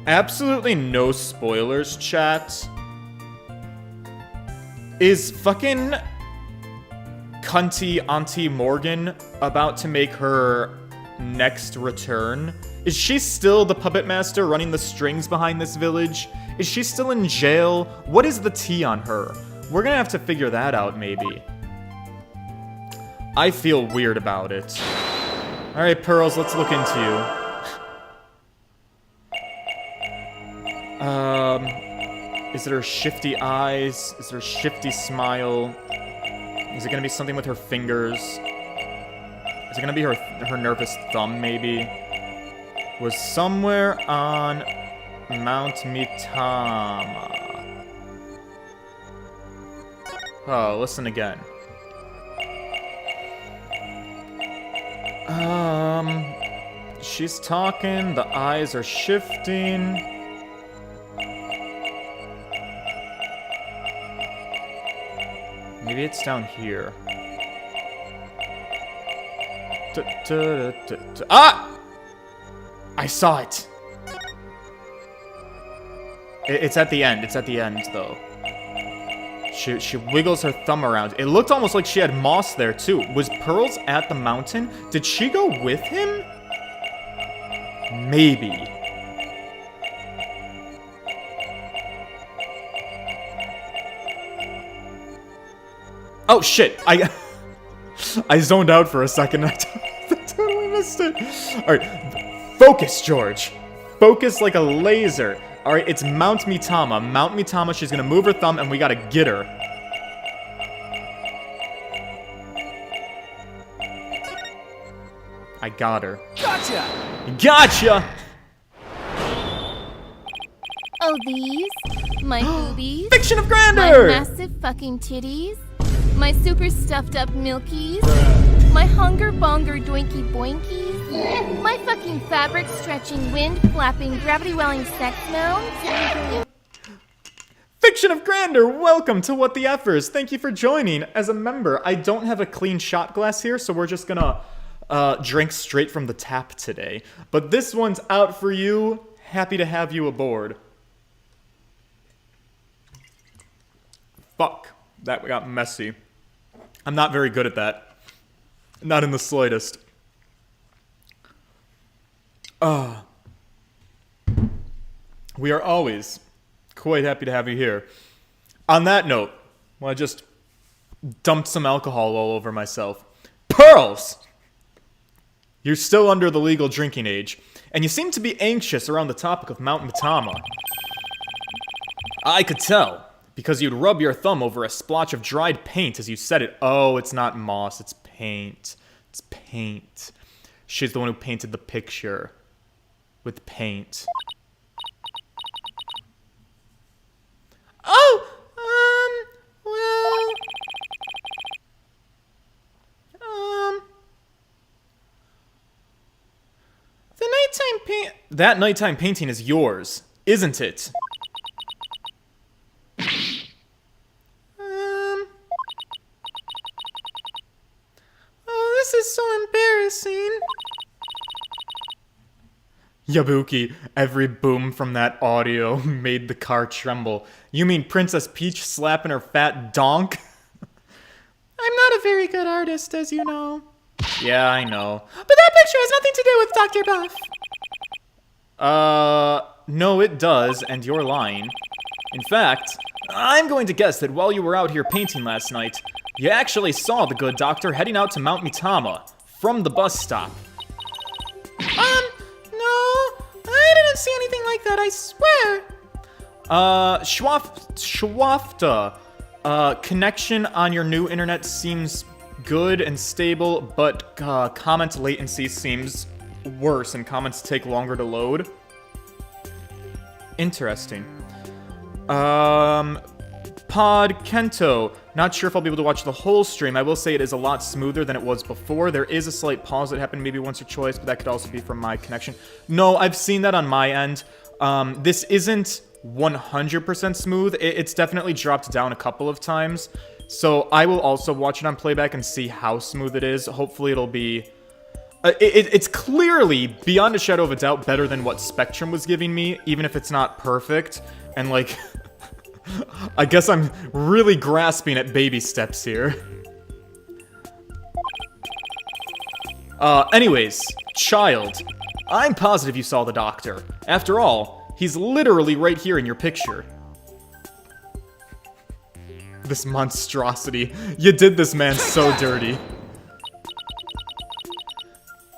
Absolutely no spoilers, chat. Is fucking cunty Auntie Morgan about to make her next return? Is she still the puppet master running the strings behind this village? Is she still in jail? What is the tea on her? We're gonna have to figure that out, maybe. I feel weird about it. Alright, Pearls, let's look into you. Is it her shifty eyes? Is it her shifty smile? Is it gonna be something with her fingers? Is it gonna be her nervous thumb, maybe? Was somewhere on Mount Mitama. Oh, listen again. She's talking, the eyes are shifting. Maybe it's down here. Ah! I saw it! It's at the end. It's at the end, though. She wiggles her thumb around. It looked almost like she had moss there, too. Was Pearls at the mountain? Did she go with him? Maybe. Oh, shit. I zoned out for a second. I totally missed it. Alright. Focus, George. Focus like a laser. Alright, it's Mount Mitama. Mount Mitama, she's gonna move her thumb, and we gotta get her. I got her. Gotcha! Gotcha! Oh, these? My boobies? Fiction of My grandeur! massive fucking titties? My super stuffed up milkies? My hunger bonger doinky boinkies? My fucking fabric stretching, wind flapping, gravity welling sex mounds? Fiction of Grandeur, welcome to What the Effers. Thank you for joining as a member. I don't have a clean shot glass here, so we're just gonna drink straight from the tap today. But this one's out for you. Happy to have you aboard. Fuck, that got messy. I'm not very good at that. Not in the slightest. We are always quite happy to have you here. On that note, well, I just dumped some alcohol all over myself. Pearls! You're still under the legal drinking age, and you seem to be anxious around the topic of Mount Mitama. I could tell, because you'd rub your thumb over a splotch of dried paint as you said it. Oh, it's not moss, it's paint. It's paint. She's the one who painted the picture with paint. Oh, the nighttime paint. That nighttime painting is yours, isn't it? Oh, this is so embarrassing. Yabuki, every boom from that audio made the car tremble. You mean Princess Peach slapping her fat donk? I'm not a very good artist, as you know. Yeah, I know. But that picture has nothing to do with Dr. Buff. No it does, and you're lying. In fact, I'm going to guess that while you were out here painting last night, you actually saw the good doctor heading out to Mount Mitama from the bus stop. No, I didn't see anything like that, I swear. Schwafta, connection on your new internet seems good and stable, but comment latency seems worse and comments take longer to load. Interesting. Pod Kento, not sure if I'll be able to watch the whole stream. I will say it is a lot smoother than it was before. There is a slight pause that happened maybe once or twice, but that could also be from my connection. No, I've seen that on my end. This isn't 100% smooth. It's definitely dropped down a couple of times. So I will also watch it on playback and see how smooth it is. Hopefully it'll be... It's clearly, beyond a shadow of a doubt, better than what Spectrum was giving me, even if it's not perfect. And like... I guess I'm really grasping at baby steps here. Anyways, child. I'm positive you saw the doctor. After all, he's literally right here in your picture. This monstrosity. You did this man so dirty.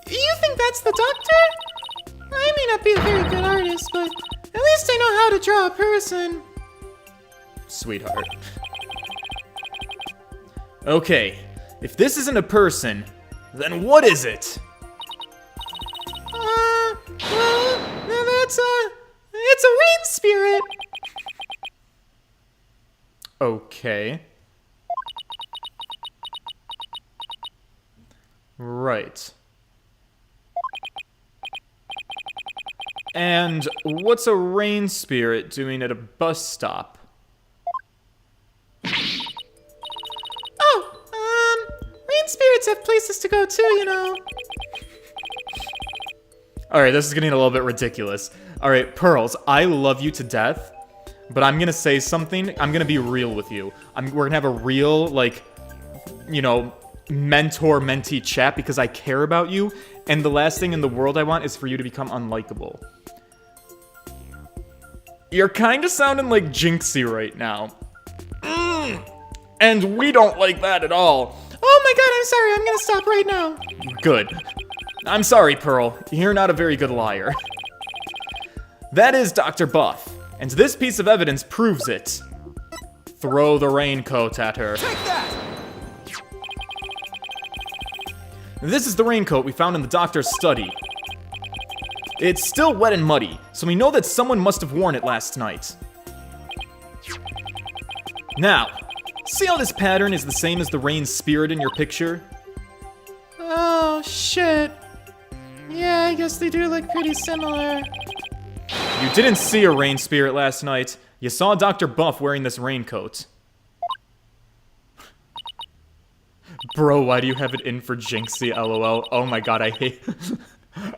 You think that's the doctor? I may not be a very good artist, but at least I know how to draw a person. Sweetheart. Okay, if this isn't a person, then what is it? Well, it's a rain spirit. Okay. Right. And what's a rain spirit doing at a bus stop? Rain spirits have places to go too, you know. Alright, this is getting a little bit ridiculous. Alright, Pearls, I love you to death, but I'm gonna say something. I'm gonna be real with you. We're gonna have a real, like, you know, mentor-mentee chat because I care about you, and the last thing in the world I want is for you to become unlikable. You're kinda sounding like Jinxie right now. And we don't like that at all. Oh my god, I'm sorry, I'm gonna stop right now. Good. I'm sorry, Pearl. You're not a very good liar. That is Dr. Buff, and this piece of evidence proves it. Throw the raincoat at her. Take that! This is the raincoat we found in the doctor's study. It's still wet and muddy, so we know that someone must have worn it last night. Now, see how this pattern is the same as the rain spirit in your picture? Oh, shit. Yeah, I guess they do look pretty similar. You didn't see a rain spirit last night. You saw Dr. Buff wearing this raincoat. Bro, why do you have it in for Jinxie, lol? Oh my god,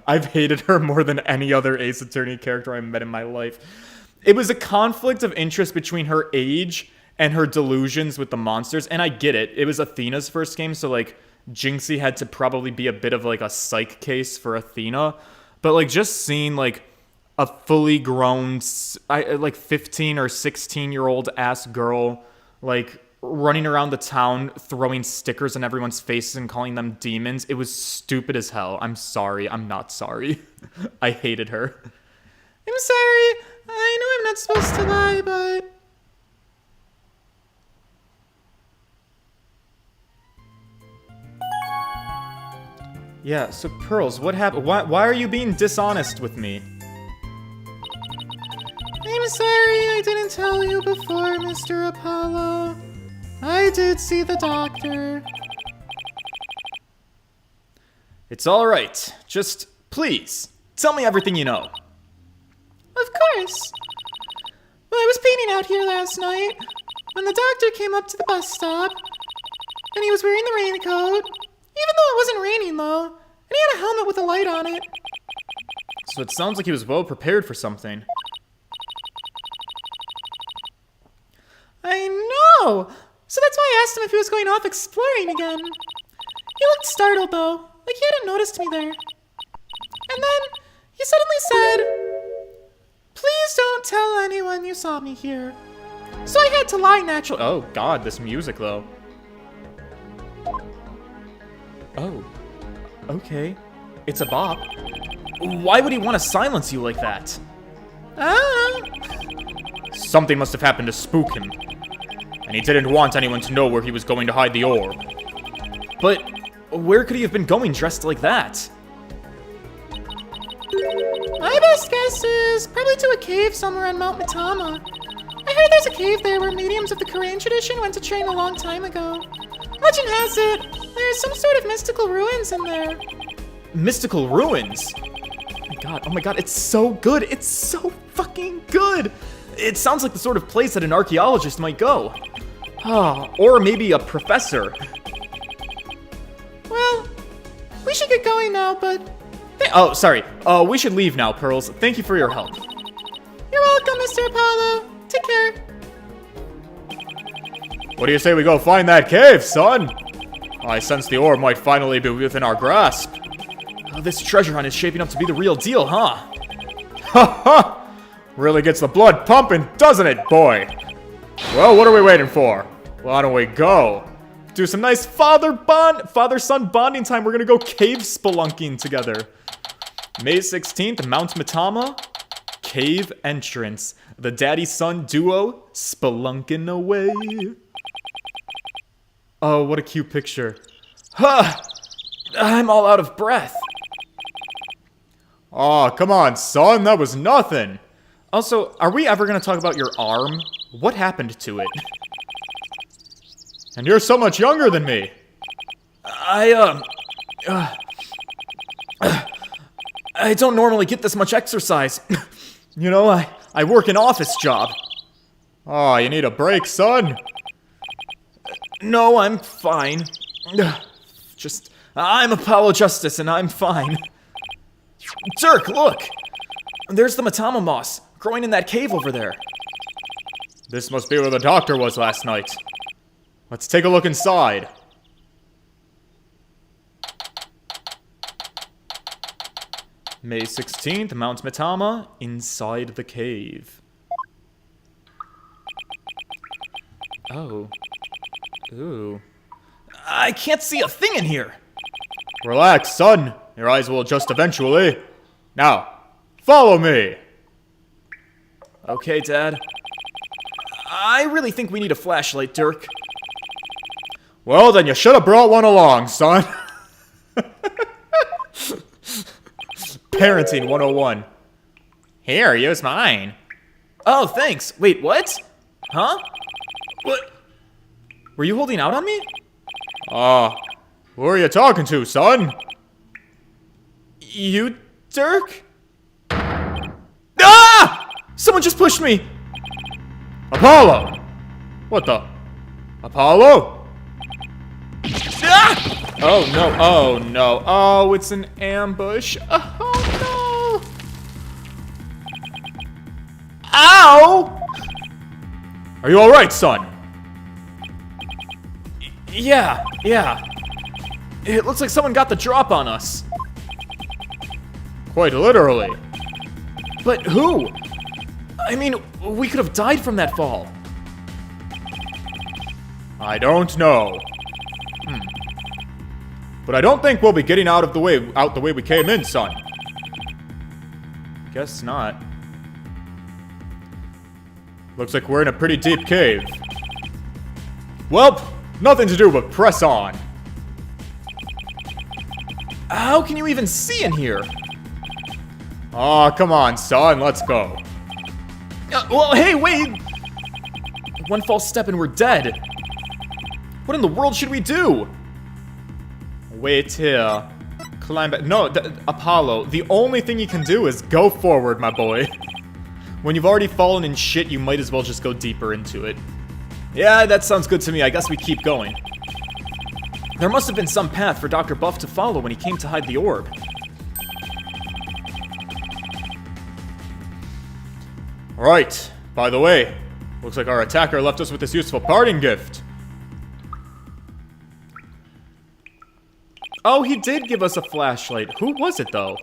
I've hated her more than any other Ace Attorney character I've met in my life. It was a conflict of interest between her age and her delusions with the monsters, and I get it. It was Athena's first game, so, like, Jinxie had to probably be a bit of, like, a psych case for Athena. But, like, just seeing, like, a fully grown, like, 15 or 16-year-old ass girl, like, running around the town throwing stickers in everyone's faces and calling them demons. It was stupid as hell. I'm sorry. I'm not sorry. I hated her. I'm sorry. I know I'm not supposed to lie, but... Yeah, so Pearls, what happened? Why are you being dishonest with me? I'm sorry I didn't tell you before, Mr. Apollo. I did see the doctor. It's alright. Just, please, tell me everything you know. Of course. Well, I was painting out here last night when the doctor came up to the bus stop, and he was wearing the raincoat, even though it wasn't raining, though, and he had a helmet with a light on it. So it sounds like he was well prepared for something. I know! So that's why I asked him if he was going off exploring again. He looked startled, though, like he hadn't noticed me there. And then he suddenly said, "Please don't tell anyone you saw me here." So I had to lie naturally. Oh god, this music though. Oh, okay. It's a bop. Why would he want to silence you like that? I don't know. Something must have happened to spook him. And he didn't want anyone to know where he was going to hide the orb. But where could he have been going dressed like that? My best guess is probably to a cave somewhere on Mount Matama. I heard there's a cave there where mediums of the Korean tradition went to train a long time ago. Legend has it, there's some sort of mystical ruins in there. Mystical ruins? Oh my god, it's so good. It's so fucking good. It sounds like the sort of place that an archaeologist might go. Or maybe a professor. Well, we should get going now, but... Oh, sorry. We should leave now, Pearls. Thank you for your help. You're welcome, Mr. Apollo. Take care. What do you say we go find that cave, son? I sense the orb might finally be within our grasp. This treasure hunt is shaping up to be the real deal, huh? Ha ha! Really gets the blood pumping, doesn't it, boy? Well, what are we waiting for? Why don't we go? Do some nice father-son bonding time. We're gonna go cave spelunking together. May 16th, Mount Matama. Cave entrance. The daddy-son duo spelunking away. Oh, what a cute picture. Huh! I'm all out of breath. Aw, come on, son. That was nothing. Also, are we ever going to talk about your arm? What happened to it? And you're so much younger than me. I don't normally get this much exercise. You know, I work an office job. Oh, you need a break, son? No, I'm fine. I'm Apollo Justice and I'm fine. Dirk, look! There's the Matama moss, growing in that cave over there. This must be where the doctor was last night. Let's take a look inside. May 16th, Mount Matama, inside the cave. Oh. Ooh. I can't see a thing in here! Relax, son. Your eyes will adjust eventually. Now, follow me! Okay, Dad. I really think we need a flashlight, Dirk. Well, then you should have brought one along, son. Parenting 101. Here, use mine. Oh, thanks. Wait, what? Huh? What? Were you holding out on me? Who are you talking to, son? You, Dirk? Ah! Someone just pushed me! Apollo! What the? Apollo? Ah! Oh no, oh no, oh, it's an ambush. Oh no! Ow! Are you alright, son? Yeah. It looks like someone got the drop on us. Quite literally. But who? I mean, we could have died from that fall. I don't know. But I don't think we'll be getting out the way we came in, son. Guess not. Looks like we're in a pretty deep cave. Well, nothing to do but press on. How can you even see in here? Aw, come on, son, let's go. Well, hey, wait! One false step and we're dead. What in the world should we do? Wait here. Climb back. No, Apollo, the only thing you can do is go forward, my boy. When you've already fallen in shit, you might as well just go deeper into it. Yeah, that sounds good to me. I guess we keep going. There must have been some path for Dr. Buff to follow when he came to hide the orb. Right. By the way, looks like our attacker left us with this useful parting gift. Oh, he did give us a flashlight. Who was it, though?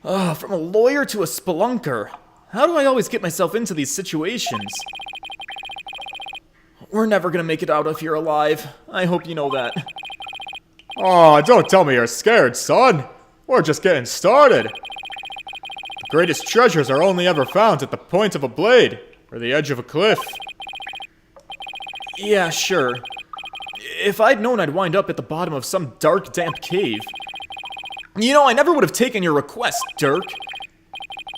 From a lawyer to a spelunker. How do I always get myself into these situations? We're never gonna make it out of here alive. I hope you know that. Aw, don't tell me you're scared, son. We're just getting started. The greatest treasures are only ever found at the point of a blade, or the edge of a cliff. Yeah, sure. If I'd known I'd wind up at the bottom of some dark, damp cave. You know, I never would have taken your request, Dirk.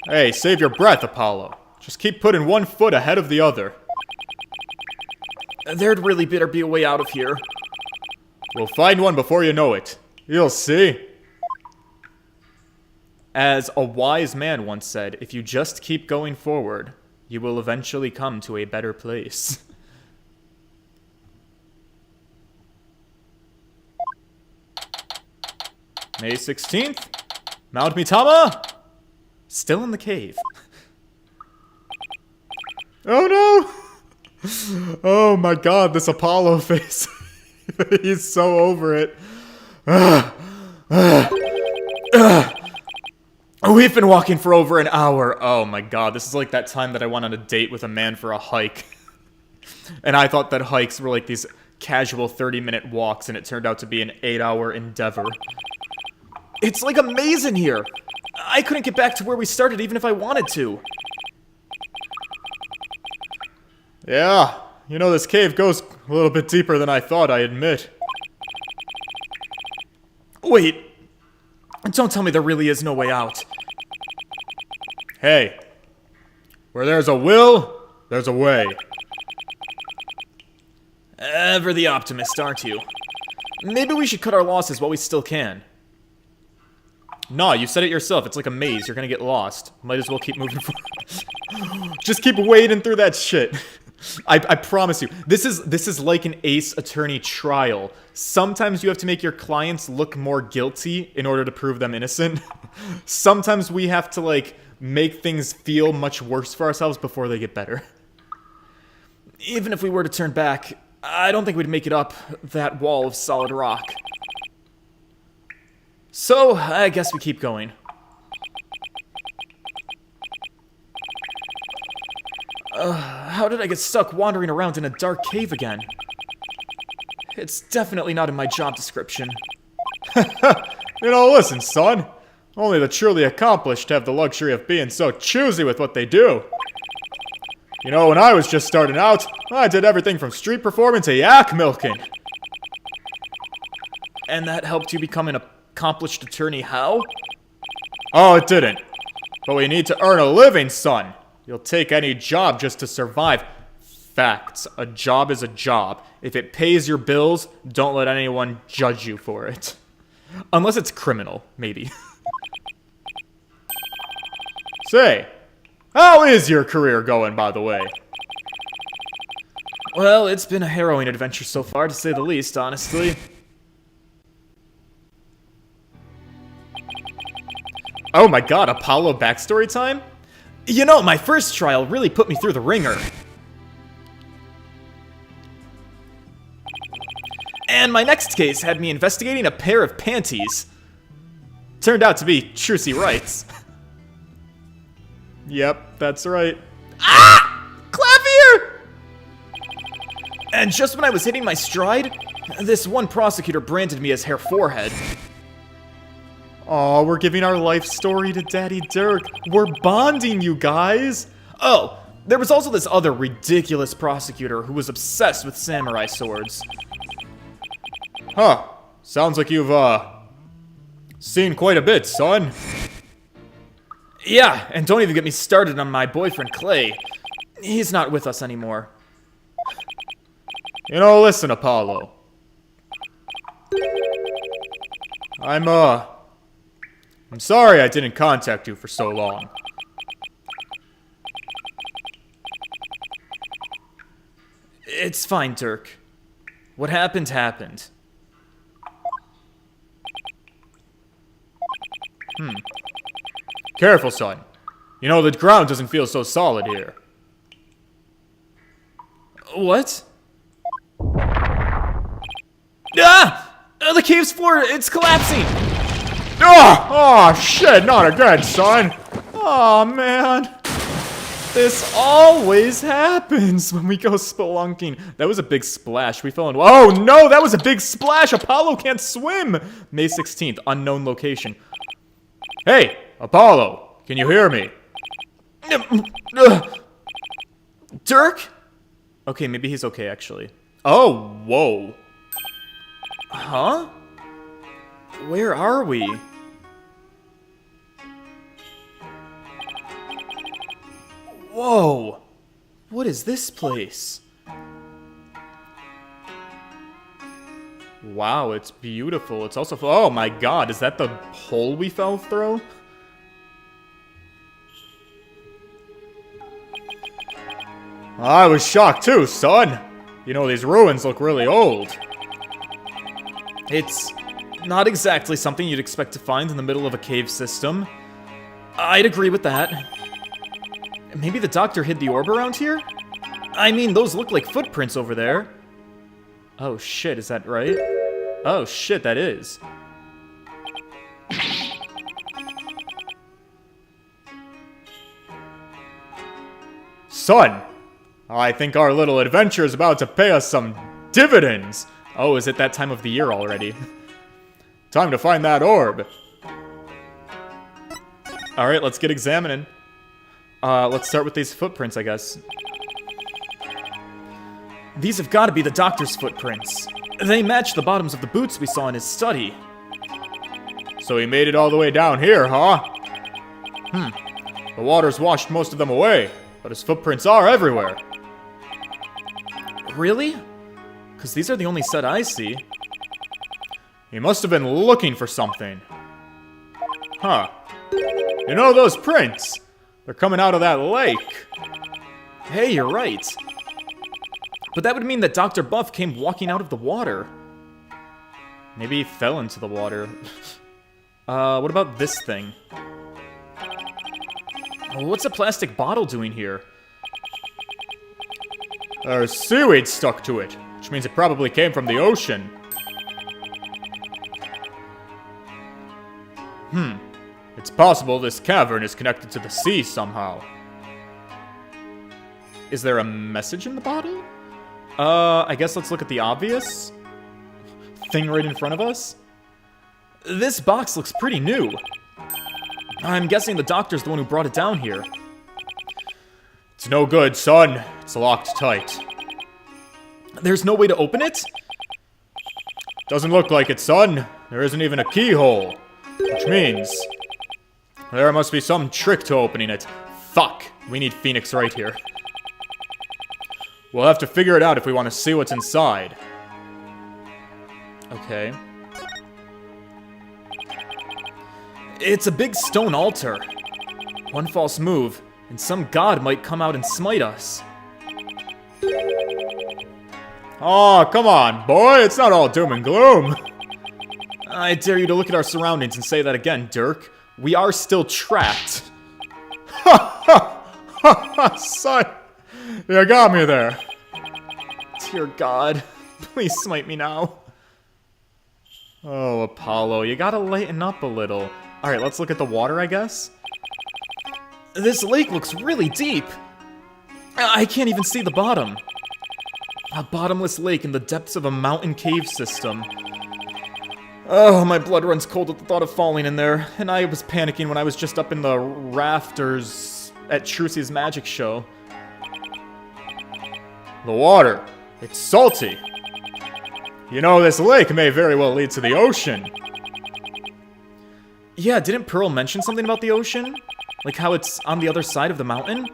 Hey, save your breath, Apollo. Just keep putting one foot ahead of the other. There'd really better be a way out of here. We'll find one before you know it. You'll see. As a wise man once said, if you just keep going forward, you will eventually come to a better place. May 16th? Mount Mitama? Still in the cave. Oh no! Oh my god, this Apollo face. He's so over it. We've been walking for over an hour. Oh my god, this is like that time that I went on a date with a man for a hike. And I thought that hikes were like these casual 30-minute walks, and it turned out to be an 8-hour endeavor. It's like a maze in here. I couldn't get back to where we started even if I wanted to. Yeah, you know, this cave goes a little bit deeper than I thought, I admit. Wait. Don't tell me there really is no way out. Hey, where there's a will, there's a way. Ever the optimist, aren't you? Maybe we should cut our losses while we still can. Nah, you said it yourself. It's like a maze. You're gonna get lost. Might as well keep moving forward. Just keep wading through that shit. I promise you. This is like an Ace Attorney trial. Sometimes you have to make your clients look more guilty in order to prove them innocent. Sometimes we have to, like, make things feel much worse for ourselves before they get better. Even if we were to turn back, I don't think we'd make it up that wall of solid rock. So, I guess we keep going. How did I get stuck wandering around in a dark cave again? It's definitely not in my job description. You know, listen, son. Only the truly accomplished have the luxury of being so choosy with what they do. You know, when I was just starting out, I did everything from street performing to yak milking. And that helped you become an accomplished attorney how? Oh, it didn't. But we need to earn a living, son. You'll take any job just to survive. Facts. A job is a job. If it pays your bills, don't let anyone judge you for it. Unless it's criminal, maybe. Say, How is your career going, by the way? Well, it's been a harrowing adventure so far, to say the least, honestly. Oh my god, Apollo backstory time? You know, my first trial really put me through the ringer. And my next case had me investigating a pair of panties. Turned out to be Trucy Wright's. Yep, that's right. Ah! Clavier! And just when I was hitting my stride, this one prosecutor branded me as Hair Forehead. Aw, we're giving our life story to Daddy Dirk. We're bonding, you guys. Oh, there was also this other ridiculous prosecutor who was obsessed with samurai swords. Huh. Sounds like you've, seen quite a bit, son. Yeah, and don't even get me started on my boyfriend Clay. He's not with us anymore. You know, listen, Apollo. I'm sorry I didn't contact you for so long. It's fine, Dirk. What happened, happened. Careful, son. You know, the ground doesn't feel so solid here. What? Ah! The cave's floor, it's collapsing! Oh, shit, not again, son. Oh, man. This always happens when we go spelunking. That was a big splash. We fell in. Oh, no, that was a big splash. Apollo can't swim. May 16th, unknown location. Hey, Apollo, can you hear me? Dirk? Okay, maybe he's okay, actually. Oh, whoa. Huh? Where are we? Whoa! What is this place? Wow, it's beautiful. It's also... Oh my god, is that the hole we fell through? I was shocked too, son. You know, these ruins look really old. It's not exactly something you'd expect to find in the middle of a cave system. I'd agree with that. Maybe the doctor hid the orb around here? I mean, those look like footprints over there. Oh shit, is that right? Oh shit, that is. Son, I think our little adventure is about to pay us some dividends. Oh, is it that time of the year already? Time to find that orb. Alright, let's get examining. Let's start with these footprints, I guess. These have got to be the doctor's footprints. They match the bottoms of the boots we saw in his study. So he made it all the way down here, huh? The water's washed most of them away, but his footprints are everywhere. Really? Because these are the only set I see. He must have been looking for something. Huh. You know those prints? They're coming out of that lake. Hey, you're right. But that would mean that Dr. Buff came walking out of the water. Maybe he fell into the water. What about this thing? What's a plastic bottle doing here? There's seaweed stuck to it, which means it probably came from the ocean. It's possible this cavern is connected to the sea somehow. Is there a message in the bottle? I guess let's look at the obvious thing right in front of us. This box looks pretty new. I'm guessing the doctor's the one who brought it down here. It's no good, son. It's locked tight. There's no way to open it? Doesn't look like it, son. There isn't even a keyhole. Which means there must be some trick to opening it. Fuck. We need Phoenix right here. We'll have to figure it out if we want to see what's inside. Okay. It's a big stone altar. One false move, and some god might come out and smite us. Oh, come on, boy, it's not all doom and gloom. I dare you to look at our surroundings and say that again, Dirk. We are still trapped. Son, you got me there. Dear God, please smite me now. Oh, Apollo, you gotta lighten up a little. Alright, let's look at the water, I guess. This lake looks really deep. I can't even see the bottom. A bottomless lake in the depths of a mountain cave system. Oh, my blood runs cold at the thought of falling in there, and I was panicking when I was just up in the rafters at Trucy's magic show. The water, it's salty. You know, this lake may very well lead to the ocean. Yeah, didn't Pearl mention something about the ocean? Like how it's on the other side of the mountain?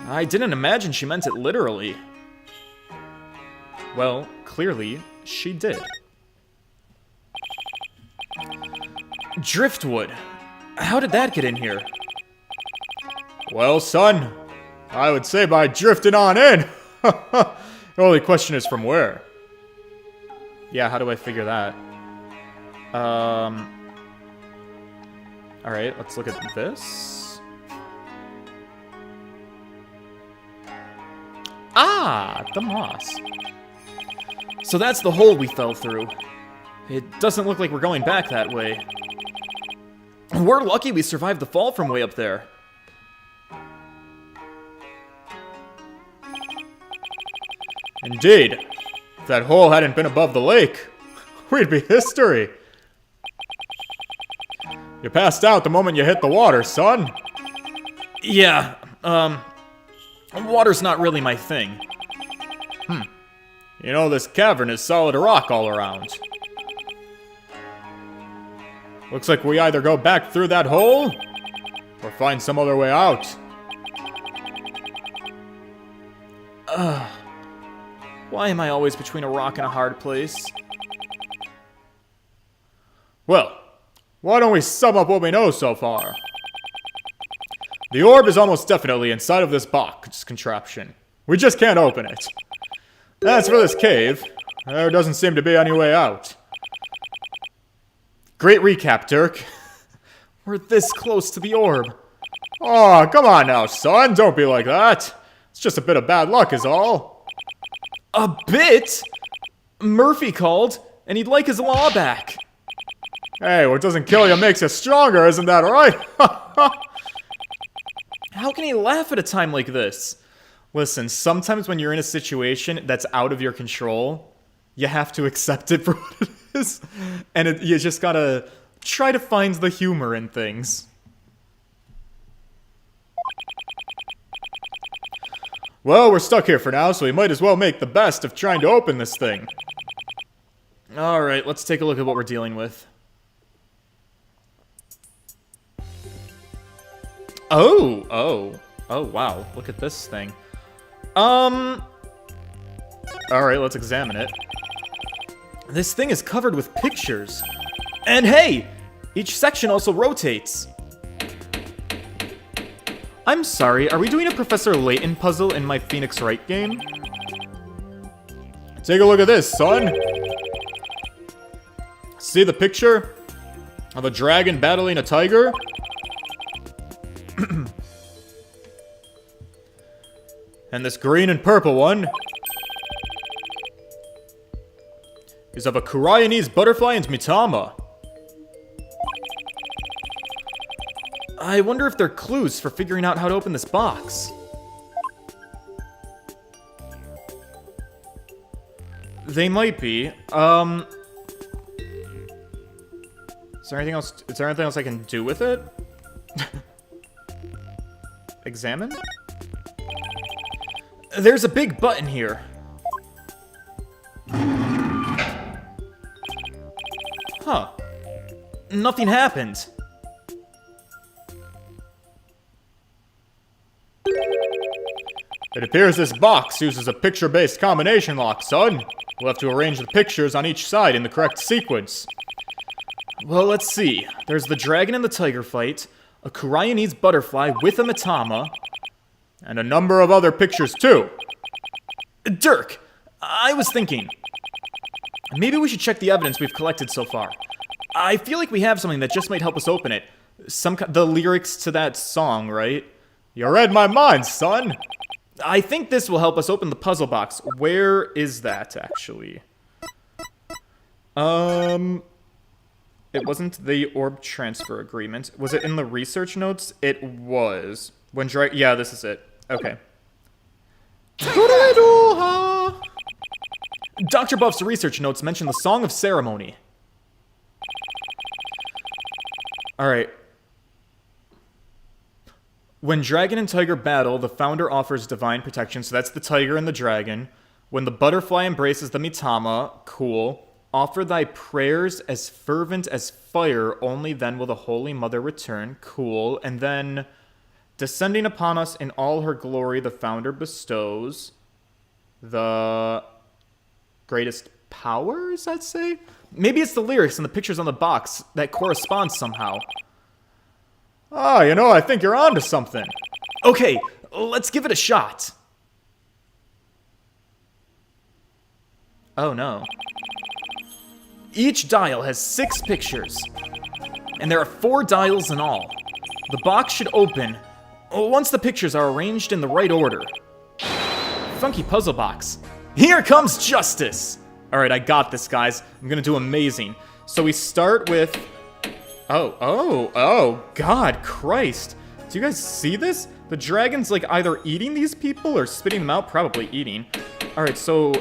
I didn't imagine she meant it literally. Well, clearly, she did. Driftwood. How did that get in here? Well, son, I would say by drifting on in. The only question is from where? Yeah, how do I figure that? Alright, let's look at this. Ah, the moss. So that's the hole we fell through. It doesn't look like we're going back that way. We're lucky we survived the fall from way up there. Indeed. If that hole hadn't been above the lake, we'd be history. You passed out the moment you hit the water, son. Yeah, water's not really my thing. You know, this cavern is solid rock all around. Looks like we either go back through that hole, or find some other way out. Why am I always between a rock and a hard place? Well, why don't we sum up what we know so far? The orb is almost definitely inside of this box contraption. We just can't open it. As for this cave, there doesn't seem to be any way out. Great recap, Dirk. We're this close to the orb. Oh, come on now, son. Don't be like that. It's just a bit of bad luck is all. A bit? Murphy called, and he'd like his law back. Hey, what doesn't kill you makes you stronger, isn't that right? How can he laugh at a time like this? Listen, sometimes when you're in a situation that's out of your control, you have to accept it for what it is. And you just gotta try to find the humor in things. Well, we're stuck here for now, so we might as well make the best of trying to open this thing. Alright, let's take a look at what we're dealing with. Oh, wow, look at this thing. Alright, let's examine it. This thing is covered with pictures. And hey, each section also rotates. I'm sorry, are we doing a Professor Layton puzzle in my Phoenix Wright game? Take a look at this, son. See the picture of a dragon battling a tiger? And this green and purple one is of a Kuraianese butterfly and Mitama. I wonder if they're clues for figuring out how to open this box. They might be. Is there anything else? Is there anything else I can do with it? Examine? There's a big button here. Huh. Nothing happened. It appears this box uses a picture-based combination lock, son. We'll have to arrange the pictures on each side in the correct sequence. Well, let's see. There's the dragon and the tiger fight, a Kuryanese butterfly with a Mitama, and a number of other pictures too. Dirk, I was thinking, maybe we should check the evidence we've collected so far. I feel like we have something that just might help us open it. The lyrics to that song, right? You read my mind, son. I think this will help us open the puzzle box. Where is that, actually? It wasn't the orb transfer agreement. Was it in the research notes? It was. Yeah, this is it. Okay. Dr. Buff's research notes mention the Song of Ceremony. Alright. When dragon and tiger battle, the founder offers divine protection, so that's the tiger and the dragon. When the butterfly embraces the Mitama, cool. Offer thy prayers as fervent as fire, only then will the Holy Mother return, cool. And then, descending upon us in all her glory, the founder bestows the greatest powers, I'd say? Maybe it's the lyrics and the pictures on the box that correspond somehow. Ah, you know, I think you're onto something. Okay, let's give it a shot. Oh no. Each dial has 6 pictures, and there are 4 dials in all. The box should open once the pictures are arranged in the right order. Funky puzzle box. Here comes justice! Alright, I got this, guys. I'm gonna do amazing. So we start with... Oh, God, Christ. Do you guys see this? The dragon's, like, either eating these people or spitting them out. Probably eating. Alright, so...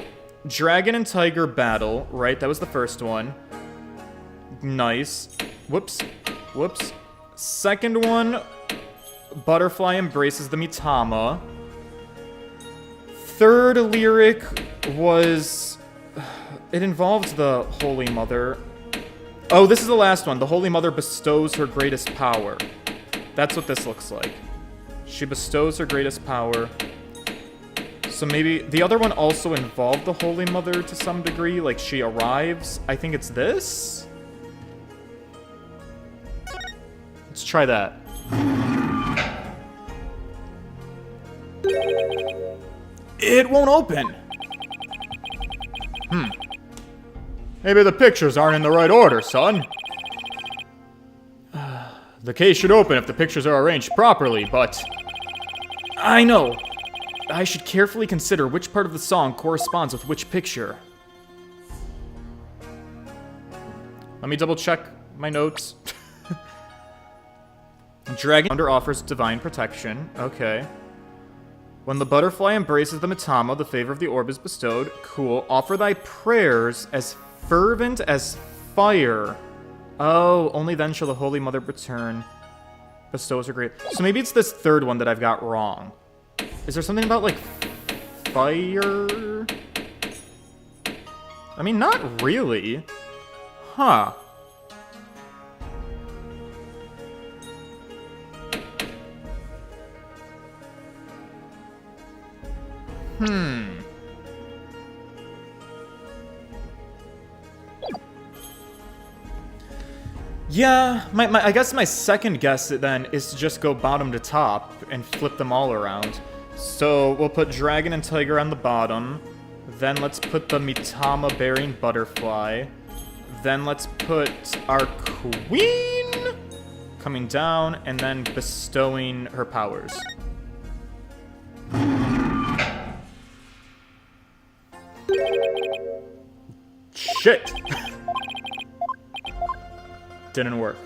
dragon and tiger battle, right? That was the first one. Nice. Whoops. Second one, butterfly embraces the Mitama. Third lyric was... it involved the Holy Mother. Oh, this is the last one. The Holy Mother bestows her greatest power. That's what this looks like. She bestows her greatest power. So maybe the other one also involved the Holy Mother to some degree. Like, she arrives. I think it's this? Let's try that. It won't open. Maybe the pictures aren't in the right order, son. The case should open if the pictures are arranged properly, but... I know. I should carefully consider which part of the song corresponds with which picture. Let me double check my notes. Dragon Founder offers divine protection. Okay. When the butterfly embraces the Mitama, the favor of the orb is bestowed. Cool. Offer thy prayers as fervent as fire. Oh, only then shall the Holy Mother return. Bestows her great... So maybe it's this third one that I've got wrong. Is there something about, like, fire? I mean, not really. Huh. Yeah, I guess my second guess then is to just go bottom to top and flip them all around. So we'll put dragon and tiger on the bottom. Then let's put the Mitama bearing butterfly. Then let's put our queen coming down and then bestowing her powers. Shit! Didn't work.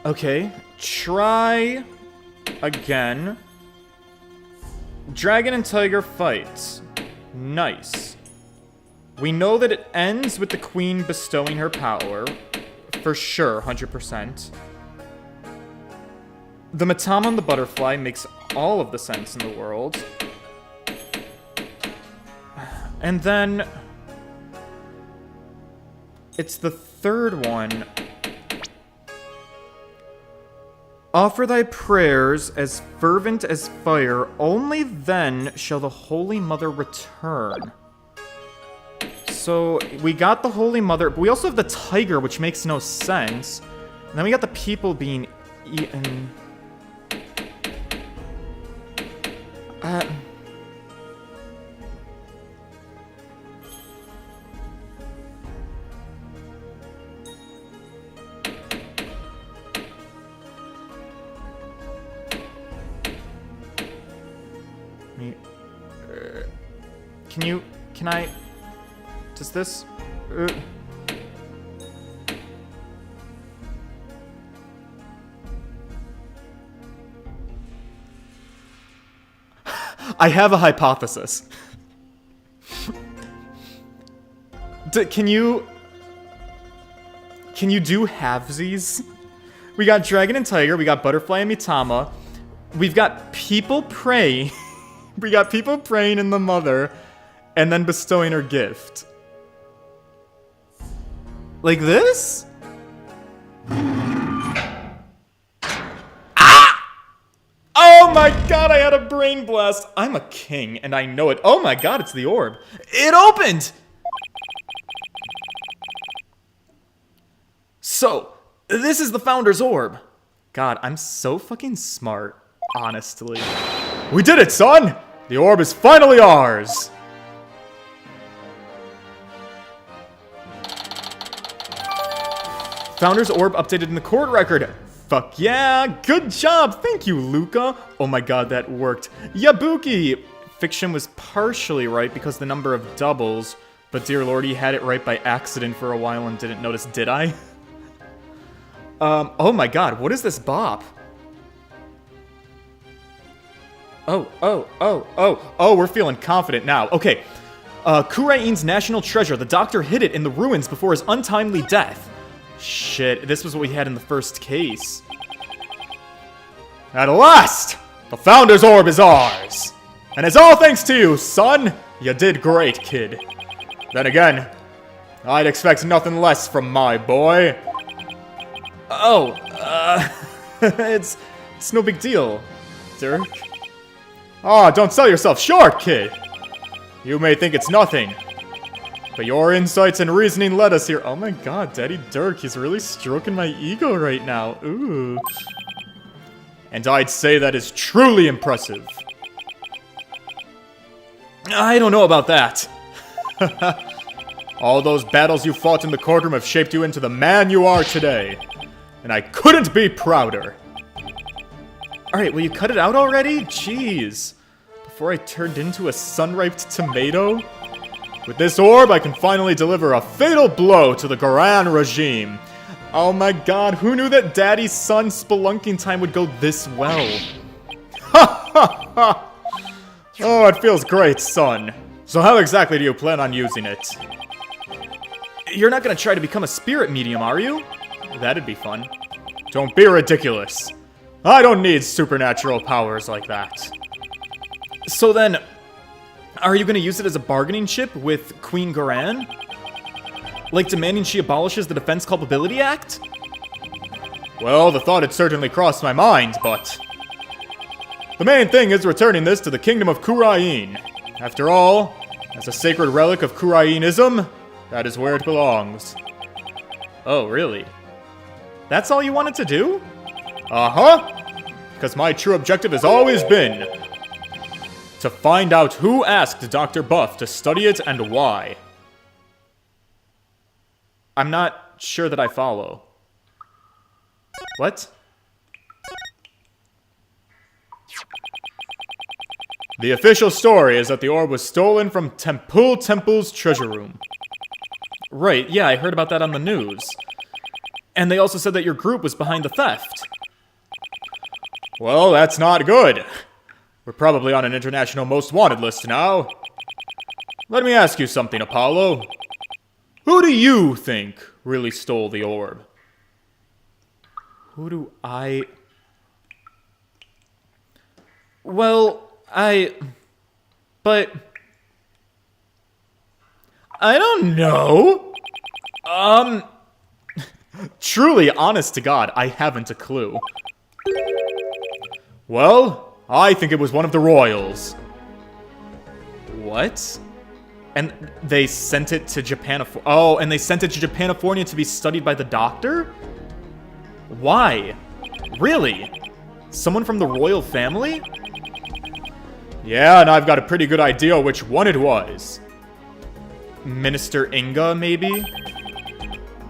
Okay, try again. Dragon and tiger fights. Nice. We know that it ends with the queen bestowing her power. For sure, 100%. The Mitama and the butterfly makes all of the sense in the world. And then... it's the third one. Offer thy prayers as fervent as fire, only then shall the Holy Mother return. So, we got the Holy Mother, but we also have the tiger, which makes no sense. And then we got the people being eaten. Can I, does this, I have a hypothesis. Can you do halvesies? We got Dragon and Tiger, we got Butterfly and Mitama, we've got people praying, we got people praying in the mother, and then bestowing her gift. Like this? Ah! Oh my god, I had a brain blast. I'm a king, and I know it. Oh my god, it's the orb. It opened! So, this is the Founder's Orb. God, I'm so fucking smart, honestly. We did it, son! The orb is finally ours! Founder's Orb updated in the court record. Fuck yeah! Good job! Thank you, Luca! Oh my god, that worked. Yabuki! Fiction was partially right because the number of doubles, but dear lord, he had it right by accident for a while and didn't notice, did I? Oh my god, what is this bop? Oh, we're feeling confident now. Okay. Kurain's national treasure. The doctor hid it in the ruins before his untimely death. Shit, this was what we had in the first case. At last! The Founder's Orb is ours! And it's all thanks to you, son! You did great, kid. Then again, I'd expect nothing less from my boy. It's no big deal, Dirk. Ah, don't sell yourself short, kid! You may think it's nothing, but your insights and reasoning led us here. Oh my god, Daddy Dirk, he's really stroking my ego right now. Ooh. And I'd say that is truly impressive. I don't know about that. All those battles you fought in the courtroom have shaped you into the man you are today. And I couldn't be prouder. Alright, will you cut it out already? Jeez. Before I turned into a sun-ripe tomato? With this orb, I can finally deliver a fatal blow to the Garan regime. Oh my god, who knew that Daddy's son spelunking time would go this well? Ha ha ha! Oh, it feels great, son. So how exactly do you plan on using it? You're not gonna try to become a spirit medium, are you? That'd be fun. Don't be ridiculous. I don't need supernatural powers like that. So then, are you gonna use it as a bargaining chip with Queen Garan? Like demanding she abolishes the Defense Culpability Act? Well, the thought had certainly crossed my mind, but... the main thing is returning this to the Kingdom of Kurain. After all, as a sacred relic of Kurainism, that is where it belongs. Oh, really? That's all you wanted to do? Uh-huh. Because my true objective has always been to find out who asked Dr. Buff to study it and why. I'm not sure that I follow. What? The official story is that the orb was stolen from Temple's treasure room. Right, yeah, I heard about that on the news. And they also said that your group was behind the theft. Well, that's not good. We're probably on an international most wanted list now. Let me ask you something, Apollo. Who do you think really stole the orb? Who do I... Well, But... I don't know. Truly, honest to God, I haven't a clue. Well, I think it was one of the royals. What? And they sent it to Japan... Oh, and they sent it to Japanifornia to be studied by the doctor? Why? Really? Someone from the royal family? Yeah, and I've got a pretty good idea which one it was. Minister Inga, maybe?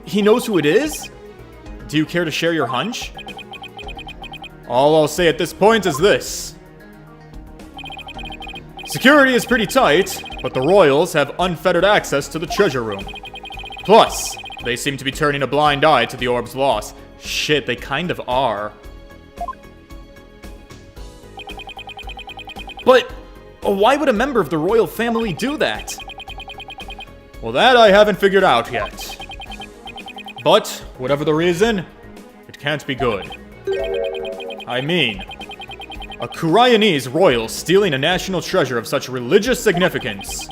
He knows who it is? Do you care to share your hunch? All I'll say at this point is this. Security is pretty tight, but the royals have unfettered access to the treasure room. Plus, they seem to be turning a blind eye to the orb's loss. Shit, they kind of are. But why would a member of the royal family do that? Well, that I haven't figured out yet. But, whatever the reason, it can't be good. I mean, a Kurayanese royal stealing a national treasure of such religious significance.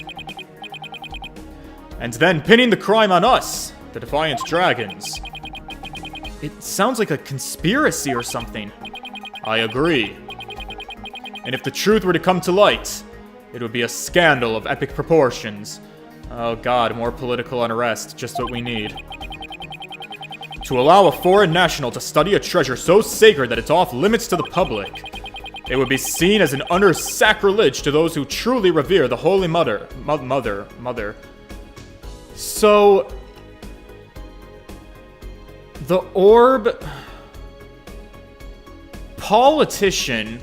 And then pinning the crime on us, the Defiant Dragons. It sounds like a conspiracy or something. I agree. And if the truth were to come to light, it would be a scandal of epic proportions. Oh god, more political unrest, just what we need. To allow a foreign national to study a treasure so sacred that it's off limits to the public, it would be seen as an utter sacrilege to those who truly revere the Holy Mother. Mother. So, the orb politician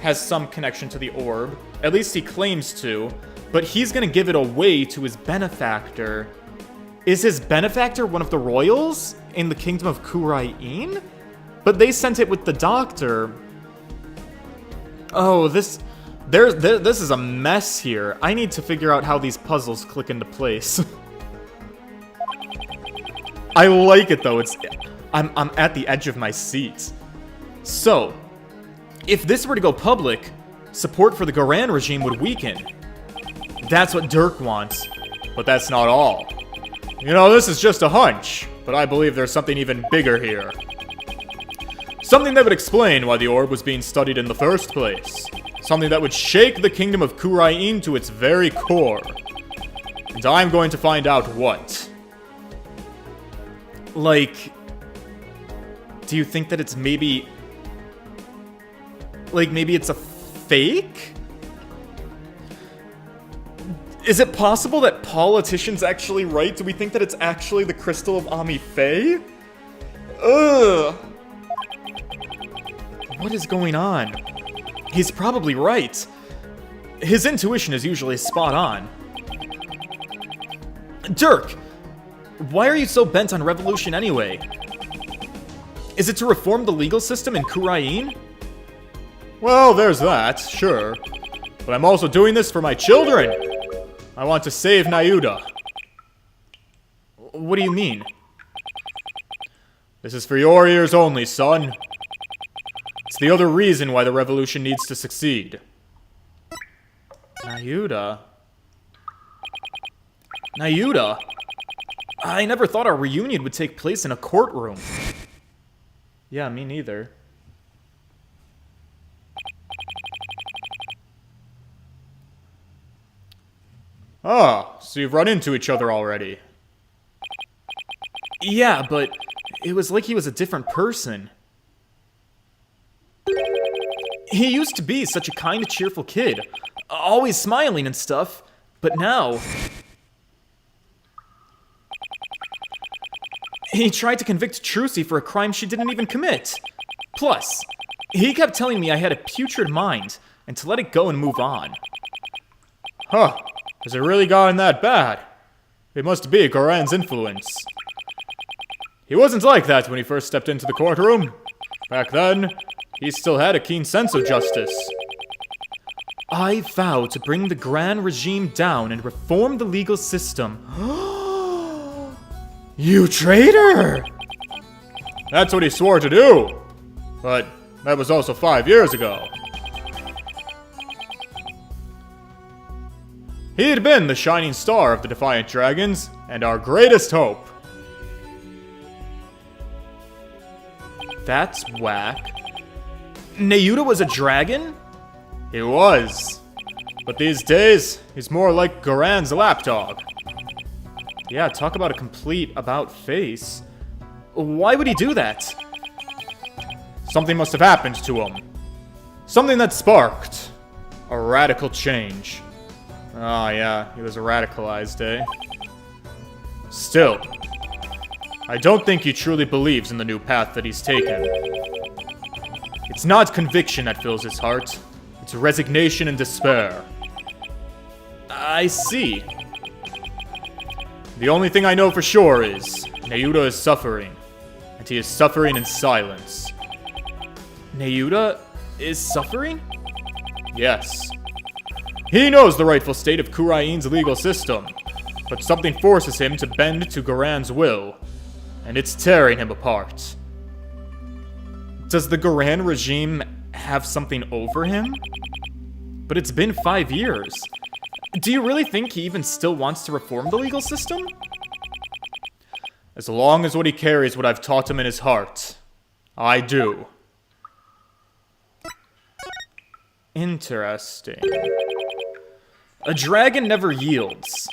has some connection to the orb. At least he claims to. But he's gonna give it away to his benefactor. Is his benefactor one of the royals in the kingdom of Kurain? But they sent it with the doctor. Oh, this is a mess here. I need to figure out how these puzzles click into place. I like it though. I'm at the edge of my seat. So, if this were to go public, support for the Goran regime would weaken. That's what Dirk wants. But that's not all. You know, this is just a hunch, but I believe there's something even bigger here. Something that would explain why the orb was being studied in the first place. Something that would shake the kingdom of Kurain to its very core. And I'm going to find out what. Like, do you think that it's maybe... Like, maybe it's a fake? Is it possible that politicians actually write? Do we think that it's actually the Crystal of Ami Faye? Ugh. What is going on? He's probably right. His intuition is usually spot on. Dirk! Why are you so bent on revolution anyway? Is it to reform the legal system in Kurain? Well, there's that, sure. But I'm also doing this for my children! I want to save Nayuda. What do you mean? This is for your ears only, son. It's the other reason why the revolution needs to succeed. Nayuda? Nayuda? I never thought our reunion would take place in a courtroom. Yeah, me neither. Ah, so you've run into each other already. Yeah, but it was like he was a different person. He used to be such a kind, cheerful kid, always smiling and stuff, but now... He tried to convict Trucy for a crime she didn't even commit. Plus, he kept telling me I had a putrid mind, and to let it go and move on. Huh. Has it really gotten that bad? It must be Goran's influence. He wasn't like that when he first stepped into the courtroom. Back then, he still had a keen sense of justice. I vow to bring the Gran regime down and reform the legal system. You traitor! That's what he swore to do. But that was also 5 years ago. He had been the shining star of the Defiant Dragons, and our greatest hope. That's whack. Nayuda was a dragon? He was. But these days, he's more like Goran's lapdog. Yeah, talk about a complete about-face. Why would he do that? Something must have happened to him. Something that sparked a radical change. Oh yeah, he was radicalized, eh? Still, I don't think he truly believes in the new path that he's taken. It's not conviction that fills his heart. It's resignation and despair. I see. The only thing I know for sure is Nayuta is suffering, and he is suffering in silence. Nayuta is suffering? Yes. He knows the rightful state of Kurain's legal system, but something forces him to bend to Garan's will, and it's tearing him apart. Does the Garan regime have something over him? But it's been 5 years. Do you really think he even still wants to reform the legal system? As long as what he carries what I've taught him in his heart, I do. Interesting. A dragon never yields.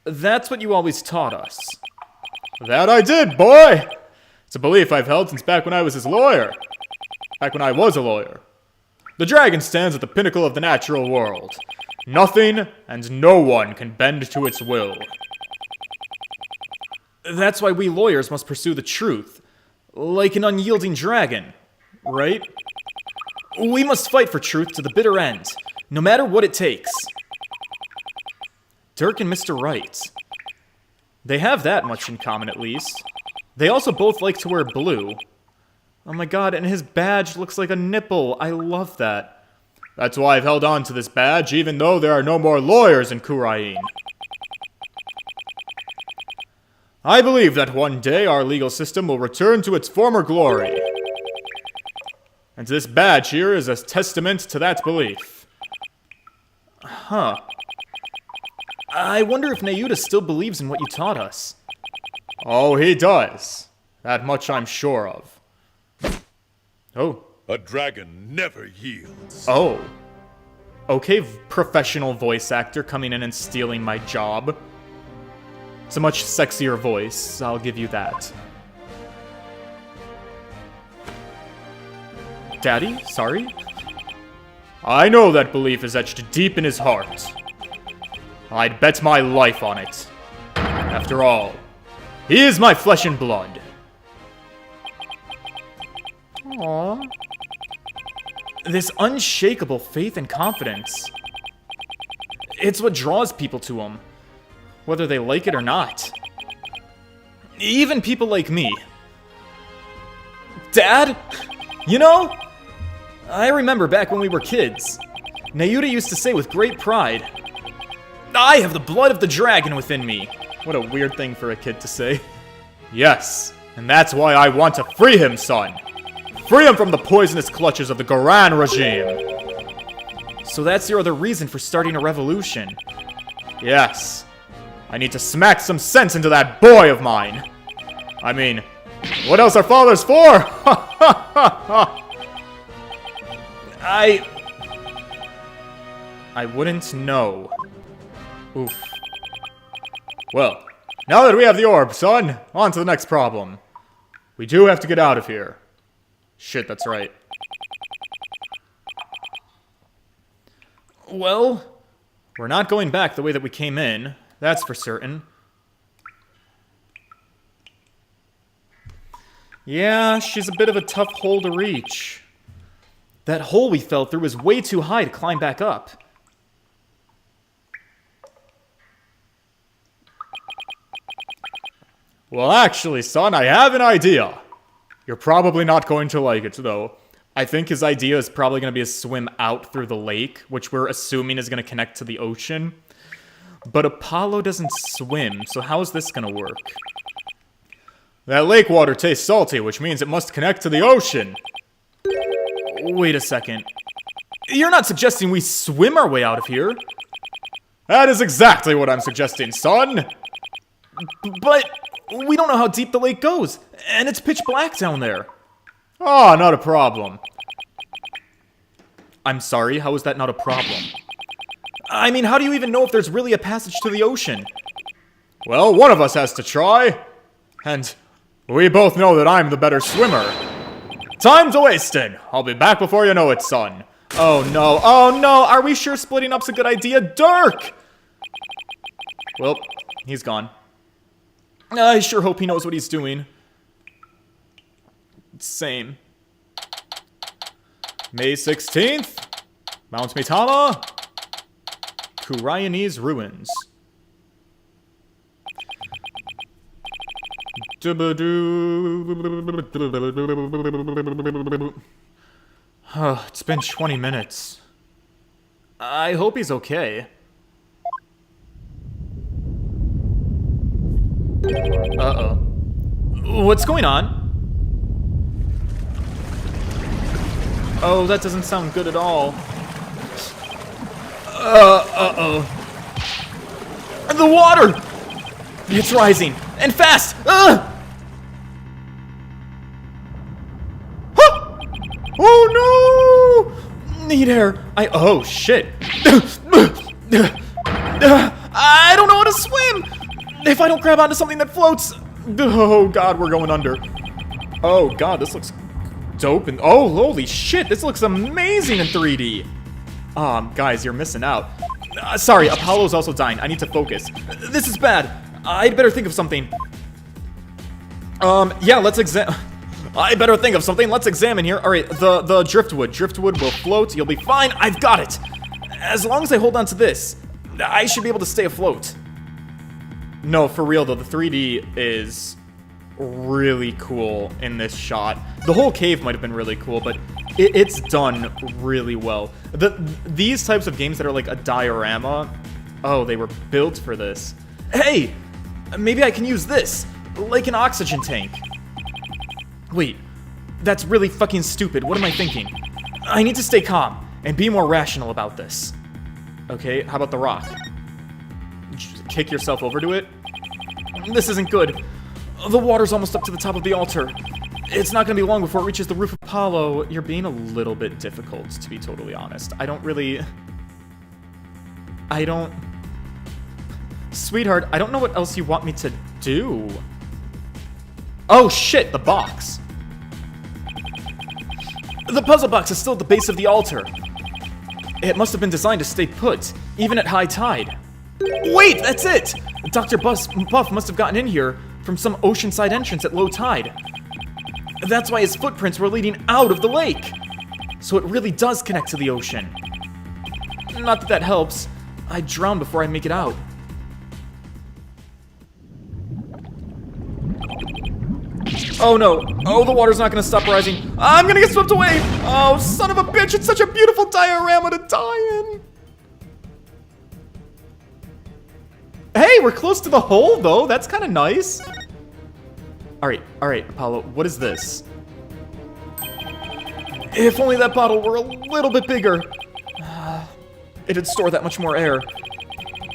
That's what you always taught us. That I did, boy! It's a belief I've held since back when I was his lawyer. Back when I was a lawyer. The dragon stands at the pinnacle of the natural world. Nothing and no one can bend to its will. That's why we lawyers must pursue the truth. Like an unyielding dragon, right? We must fight for truth to the bitter end, no matter what it takes. Dirk and Mr. Wright. They have that much in common, at least. They also both like to wear blue. Oh my god, and his badge looks like a nipple. I love that. That's why I've held on to this badge, even though there are no more lawyers in Kurain. I believe that one day our legal system will return to its former glory. And this badge here is a testament to that belief. Huh. I wonder if Nayuta still believes in what you taught us. Oh, he does. That much I'm sure of. Oh. A dragon never yields. Oh. Okay, professional voice actor coming in and stealing my job. It's a much sexier voice, I'll give you that. Daddy, sorry? I know that belief is etched deep in his heart. I'd bet my life on it. After all, he is my flesh and blood. Aww. This unshakable faith and confidence. It's what draws people to him, whether they like it or not. Even people like me. Dad? You know, I remember back when we were kids, Nayuta used to say with great pride, "I have the blood of the dragon within me." What a weird thing for a kid to say. Yes, and that's why I want to free him, son. Free him from the poisonous clutches of the Garan regime. So that's your other reason for starting a revolution. Yes. I need to smack some sense into that boy of mine. I mean, what else are fathers for? I wouldn't know. Oof. Well, now that we have the orb, son, on to the next problem. We do have to get out of here. Shit, that's right. Well, we're not going back the way that we came in. That's for certain. Yeah, she's a bit of a tough hole to reach. That hole we fell through is way too high to climb back up. Well, actually, son, I have an idea. You're probably not going to like it, though. I think his idea is probably going to be a swim out through the lake, which we're assuming is going to connect to the ocean. But Apollo doesn't swim, so how is this going to work? That lake water tastes salty, which means it must connect to the ocean. Wait a second. You're not suggesting we swim our way out of here? That is exactly what I'm suggesting, son. But we don't know how deep the lake goes, and it's pitch black down there. Ah, not a problem. I'm sorry, how is that not a problem? I mean, how do you even know if there's really a passage to the ocean? Well, one of us has to try. And we both know that I'm the better swimmer. Time's a-wasting. I'll be back before you know it, son. Oh no, oh no, are we sure splitting up's a good idea? Dirk! Well, he's gone. I sure hope he knows what he's doing. Same. May 16th. Mount Mitama. Kuraianese Ruins. It's been 20 minutes. I hope he's okay. Uh-oh. What's going on? Oh, that doesn't sound good at all. Uh-oh. The water! It's rising, and fast! Oh no! Need air. Oh shit. I don't know how to swim! If I don't grab onto something that floats... Oh god, we're going under. Oh god, this looks dope. And oh, holy shit, this looks amazing in 3D. Guys, you're missing out. Sorry, Apollo's also dying. I need to focus. This is bad. I'd better think of something. Yeah, let's I better think of something. Let's examine here. All right, the driftwood. Driftwood will float. You'll be fine. I've got it. As long as I hold on to this, I should be able to stay afloat. No, for real though, the 3D is really cool in this shot. The whole cave might have been really cool, but it's done really well. These types of games that are like a diorama, oh, they were built for this. Hey, maybe I can use this, like an oxygen tank. Wait, that's really fucking stupid. What am I thinking? I need to stay calm and be more rational about this. Okay, how about the rock? Just kick yourself over to it? This isn't good. The water's almost up to the top of the altar. It's not gonna be long before it reaches the roof of Apollo. You're being a little bit difficult, to be totally honest. I don't... Sweetheart, I don't know what else you want me to do. Oh shit, the box. The puzzle box is still at the base of the altar. It must have been designed to stay put, even at high tide. Wait, that's it! Dr. Buff must have gotten in here from some oceanside entrance at low tide. That's why his footprints were leading out of the lake. So it really does connect to the ocean. Not that that helps. I'd drown before I make it out. Oh no. Oh, the water's not gonna stop rising. I'm gonna get swept away. Oh, son of a bitch. It's such a beautiful diorama to die in. Hey, we're close to the hole, though. That's kind of nice. All right, Apollo. What is this? If only that bottle were a little bit bigger. It'd store that much more air.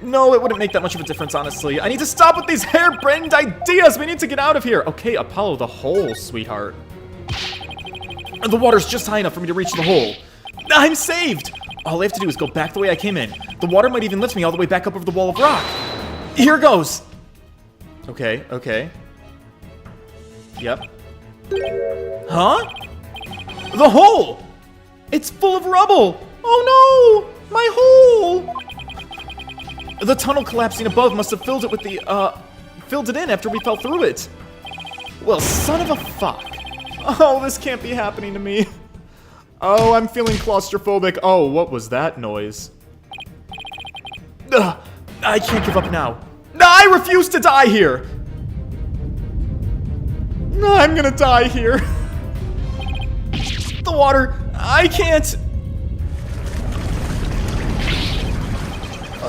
No, it wouldn't make that much of a difference, honestly. I need to stop with these harebrained ideas. We need to get out of here. Okay, Apollo, the hole, sweetheart. The water's just high enough for me to reach the hole. I'm saved. All I have to do is go back the way I came in. The water might even lift me all the way back up over the wall of rock. Here goes. Okay. Yep. Huh? The hole! It's full of rubble! Oh no! My hole! The tunnel collapsing above must have filled it with the, filled it in after we fell through it. Well, son of a fuck. Oh, this can't be happening to me. Oh, I'm feeling claustrophobic. Oh, what was that noise? Ugh, I can't give up now. I refuse to die here! I'm gonna die here. The water, I can't.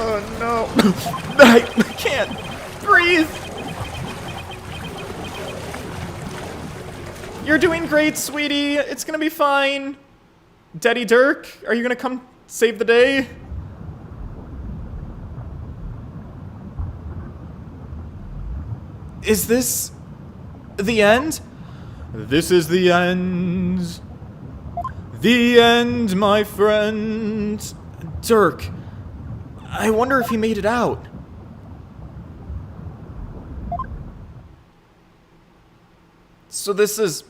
Oh no. I can't breathe. You're doing great, sweetie. It's gonna be fine. Daddy Dirk, are you gonna come save the day? Is this the end? This is the end. The end, my friend. Dirk, I wonder if he made it out. So this is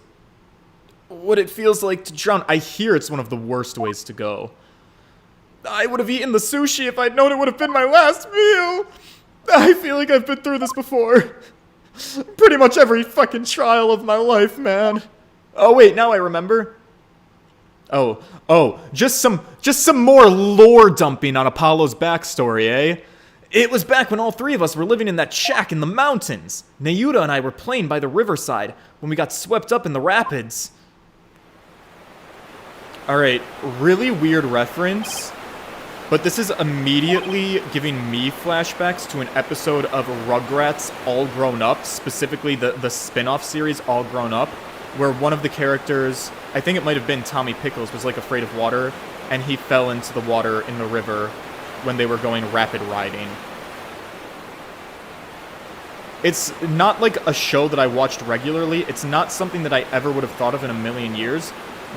what it feels like to drown. I hear it's one of the worst ways to go. I would have eaten the sushi if I'd known it would have been my last meal. I feel like I've been through this before. Pretty much every fucking trial of my life, man. Oh wait, now I remember. Oh, just some more lore dumping on Apollo's backstory, eh? It was back when all three of us were living in that shack in the mountains. Nayuta and I were playing by the riverside when we got swept up in the rapids. Alright, really weird reference, but this is immediately giving me flashbacks to an episode of Rugrats All Grown Up, specifically the spin-off series All Grown Up, where one of the characters, I think it might have been Tommy Pickles, was like afraid of water, and he fell into the water in the river when they were going rapid riding. It's not like a show that I watched regularly. It's not something that I ever would have thought of in a million years,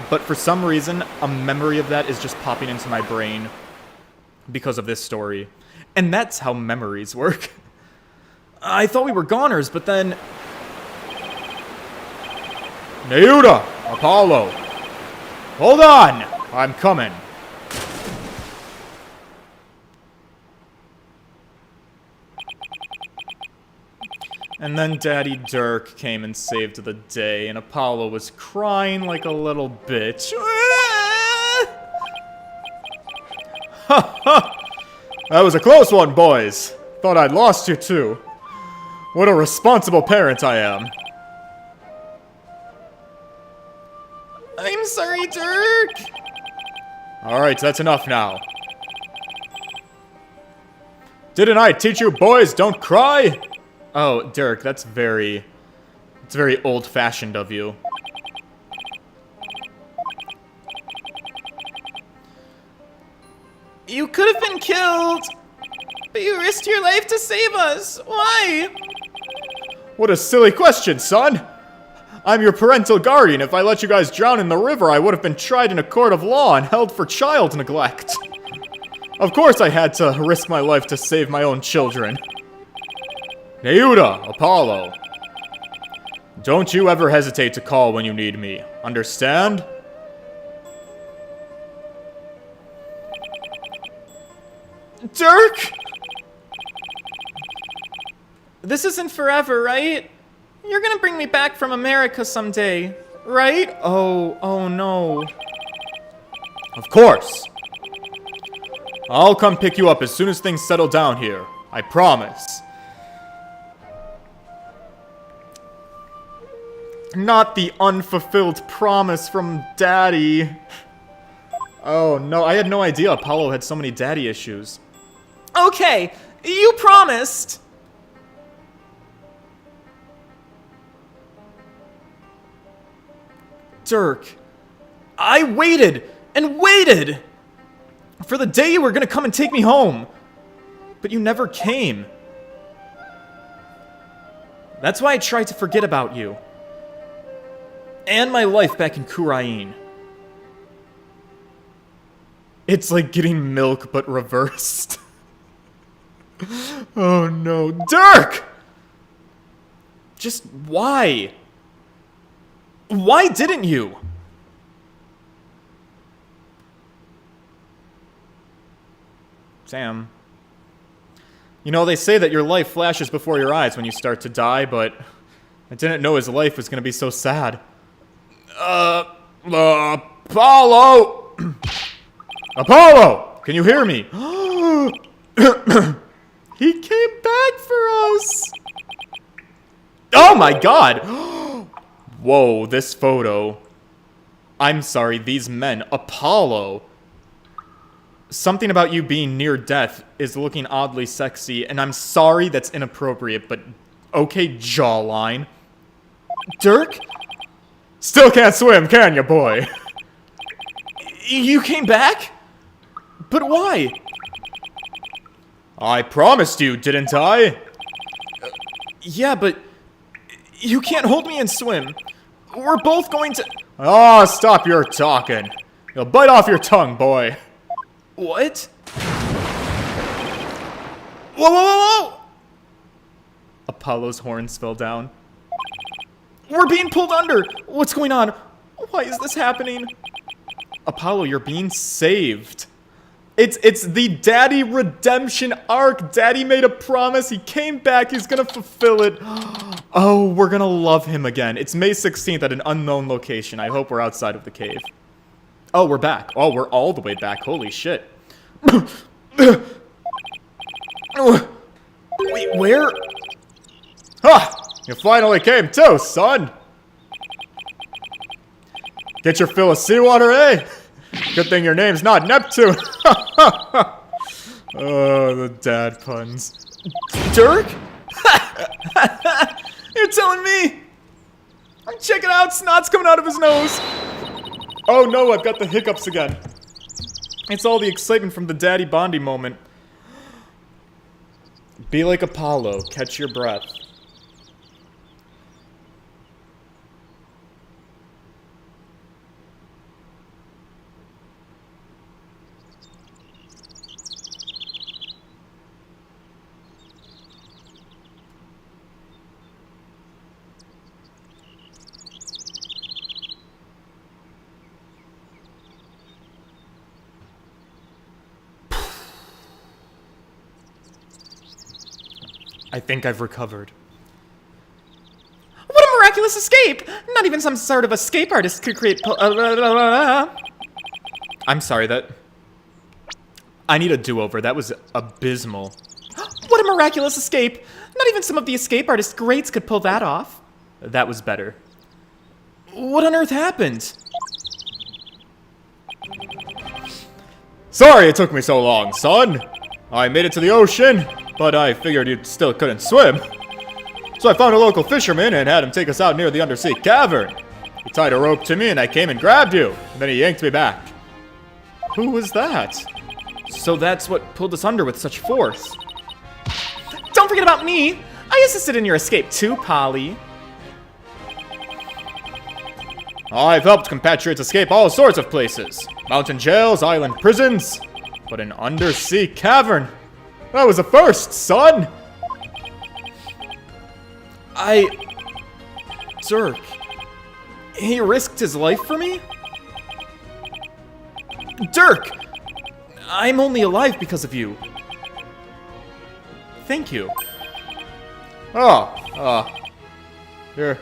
but for some reason, a memory of that is just popping into my brain because of this story. And that's how memories work. I thought we were goners, but then... Nayuta! Apollo! Hold on! I'm coming. And then Daddy Dirk came and saved the day, and Apollo was crying like a little bitch. Ha ha! That was a close one, boys. Thought I'd lost you too. What a responsible parent I am. I'm sorry, Dirk. Alright, that's enough now. Didn't I teach you boys don't cry? Oh, Dirk, it's very old-fashioned of you. You could have been killed, but you risked your life to save us. Why? What a silly question, son. I'm your parental guardian. If I let you guys drown in the river, I would have been tried in a court of law and held for child neglect. Of course I had to risk my life to save my own children. Nayuta, Apollo. Don't you ever hesitate to call when you need me. Understand? Dirk? This isn't forever, right? You're gonna bring me back from America someday, right? Oh no. Of course. I'll come pick you up as soon as things settle down here. I promise. Not the unfulfilled promise from Daddy. Oh no, I had no idea Apollo had so many daddy issues. Okay, you promised. Dirk, I waited and waited for the day you were gonna come and take me home, but you never came. That's why I tried to forget about you. And my life back in Kurain. It's like getting milk but reversed. Oh no. Dirk! Just why? Why didn't you? Sam. You know, they say that your life flashes before your eyes when you start to die, but I didn't know his life was gonna be so sad. Apollo! Apollo! Can you hear me? He came back for us! Oh my god! Whoa, this photo. I'm sorry, these men. Apollo. Something about you being near death is looking oddly sexy, and I'm sorry that's inappropriate, but okay, jawline. Dirk? Still can't swim, can you, boy? You came back? But why? I promised you, didn't I? Yeah, but you can't hold me and swim. We're both going to... Ah, stop your talking. You'll bite off your tongue, boy. What? Whoa, whoa, whoa, whoa! Apollo's horns fell down. We're being pulled under! What's going on? Why is this happening? Apollo, you're being saved. It's the Daddy redemption arc. Daddy made a promise. He came back. He's gonna fulfill it. Oh, we're gonna love him again. It's May 16th at an unknown location. I hope we're outside of the cave. Oh, we're back. Oh, we're all the way back. Holy shit. Wait, where? Ha! You finally came too, son. Get your fill of seawater, eh? Good thing your name's not Neptune. Oh, the dad puns. Dirk? You're telling me? Check it out, snot's coming out of his nose. Oh no, I've got the hiccups again. It's all the excitement from the daddy bonding moment. Be like Apollo, catch your breath. I think I've recovered. What a miraculous escape! Not even some sort of escape artist could create I'm sorry, I need a do-over. That was abysmal. What a miraculous escape! Not even some of the escape artist greats could pull that off. That was better. What on earth happened? Sorry it took me so long, son. I made it to the ocean, but I figured you still couldn't swim. So I found a local fisherman and had him take us out near the undersea cavern. He tied a rope to me and I came and grabbed you, and then he yanked me back. Who was that? So that's what pulled us under with such force. Don't forget about me! I assisted in your escape too, Polly. I've helped compatriots escape all sorts of places. Mountain jails, island prisons, but an undersea cavern. That was a first, son! Dirk, he risked his life for me? Dirk! I'm only alive because of you. Thank you. You're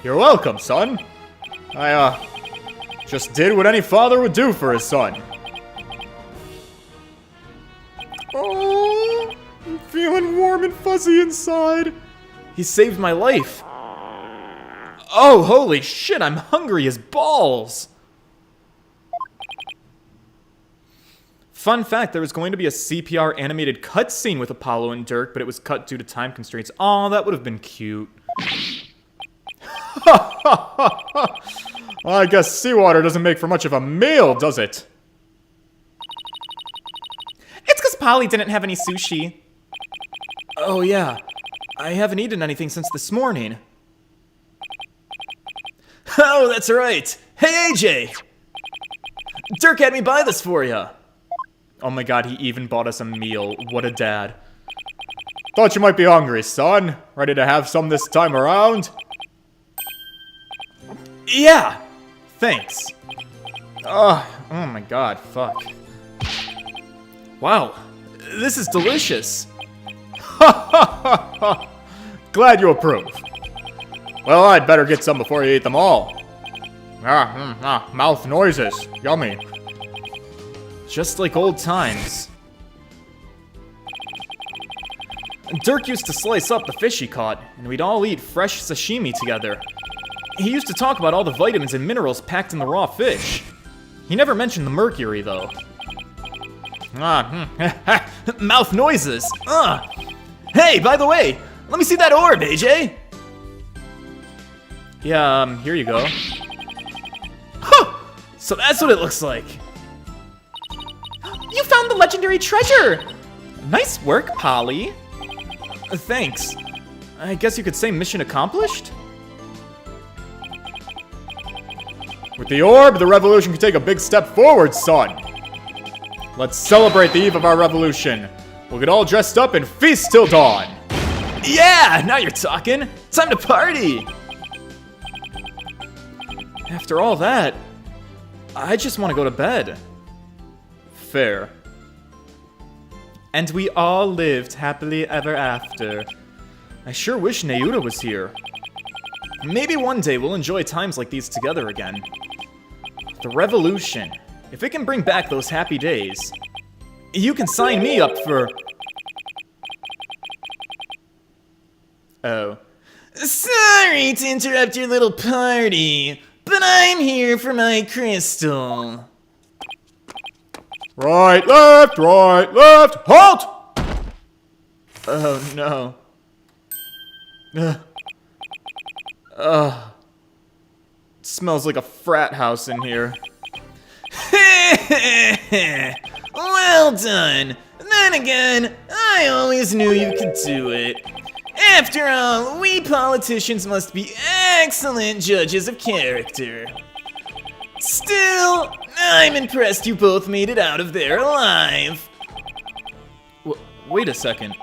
welcome, son. I, just did what any father would do for his son. Oh, I'm feeling warm and fuzzy inside. He saved my life. Oh, holy shit, I'm hungry as balls. Fun fact, there was going to be a CPR animated cutscene with Apollo and Dirk, but it was cut due to time constraints. Aw, that would have been cute. I guess seawater doesn't make for much of a meal, does it? It's because Polly didn't have any sushi. Oh yeah, I haven't eaten anything since this morning. Oh, that's right. Hey, AJ! Dirk had me buy this for you. Oh my god, he even bought us a meal. What a dad. Thought you might be hungry, son. Ready to have some this time around? Yeah! Thanks. Oh my god, fuck. Wow, this is delicious. Glad you approve. Well, I'd better get some before you eat them all. Mouth noises. Yummy. Just like old times. Dirk used to slice up the fish he caught, and we'd all eat fresh sashimi together. He used to talk about all the vitamins and minerals packed in the raw fish. He never mentioned the mercury, though. Mouth noises. Hey, by the way, let me see that orb, AJ. Yeah, here you go. Huh! So that's what it looks like. You found the legendary treasure! Nice work, Polly. Thanks. I guess you could say mission accomplished? With the orb, the revolution can take a big step forward, son. Let's celebrate the eve of our revolution. We'll get all dressed up and feast till dawn. Yeah, now you're talking. Time to party. After all that, I just want to go to bed. Fair. And we all lived happily ever after. I sure wish Neuta was here. Maybe one day we'll enjoy times like these together again. The revolution. If it can bring back those happy days, you can sign me up for... Oh. Sorry to interrupt your little party, but I'm here for my crystal. Right, left, halt! Oh no. Smells like a frat house in here. Well done. Then again, I always knew you could do it. After all, we politicians must be excellent judges of character. Still, I'm impressed you both made it out of there alive. Wait a second.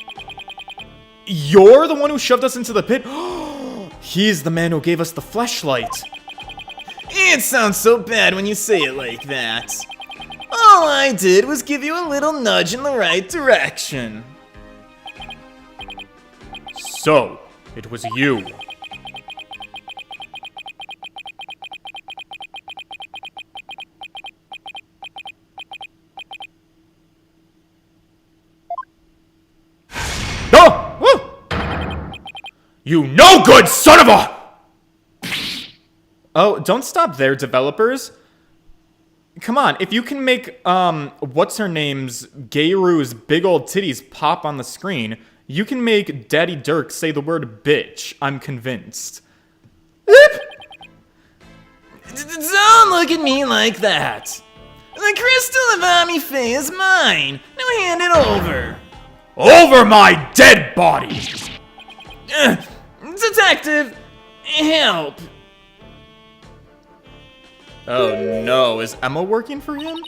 You're the one who shoved us into the pit? He's the man who gave us the fleshlight. It sounds so bad when you say it like that. All I did was give you a little nudge in the right direction. So, it was you. No! Woo! You no good son of a... Oh, don't stop there, developers. Come on, if you can make, what's-her-name's Gayru's big old titties pop on the screen, you can make Daddy Dirk say the word bitch. I'm convinced. Don't look at me like that. The crystal of Ami-Fae is mine. Now hand it over. Over my dead body! Detective, help. Oh no, is Emma working for him?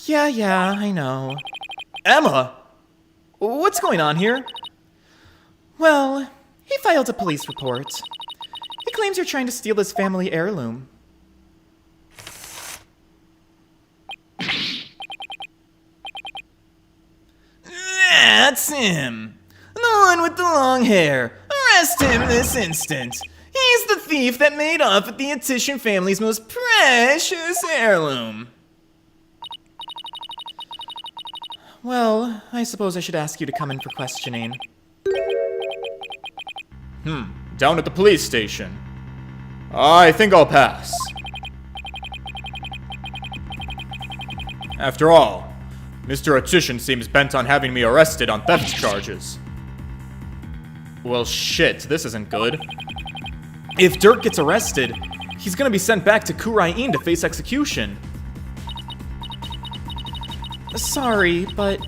Yeah, I know. Emma? What's going on here? Well, he filed a police report. He claims you're trying to steal his family heirloom. That's him. The one with the long hair. Arrest him this instant. He's the thief that made off with the Attition family's most precious heirloom. Well, I suppose I should ask you to come in for questioning. Down at the police station. I think I'll pass. After all, Mr. Attition seems bent on having me arrested on theft charges. Well, shit, this isn't good. If Dirk gets arrested, he's gonna be sent back to Kurain to face execution. Sorry, but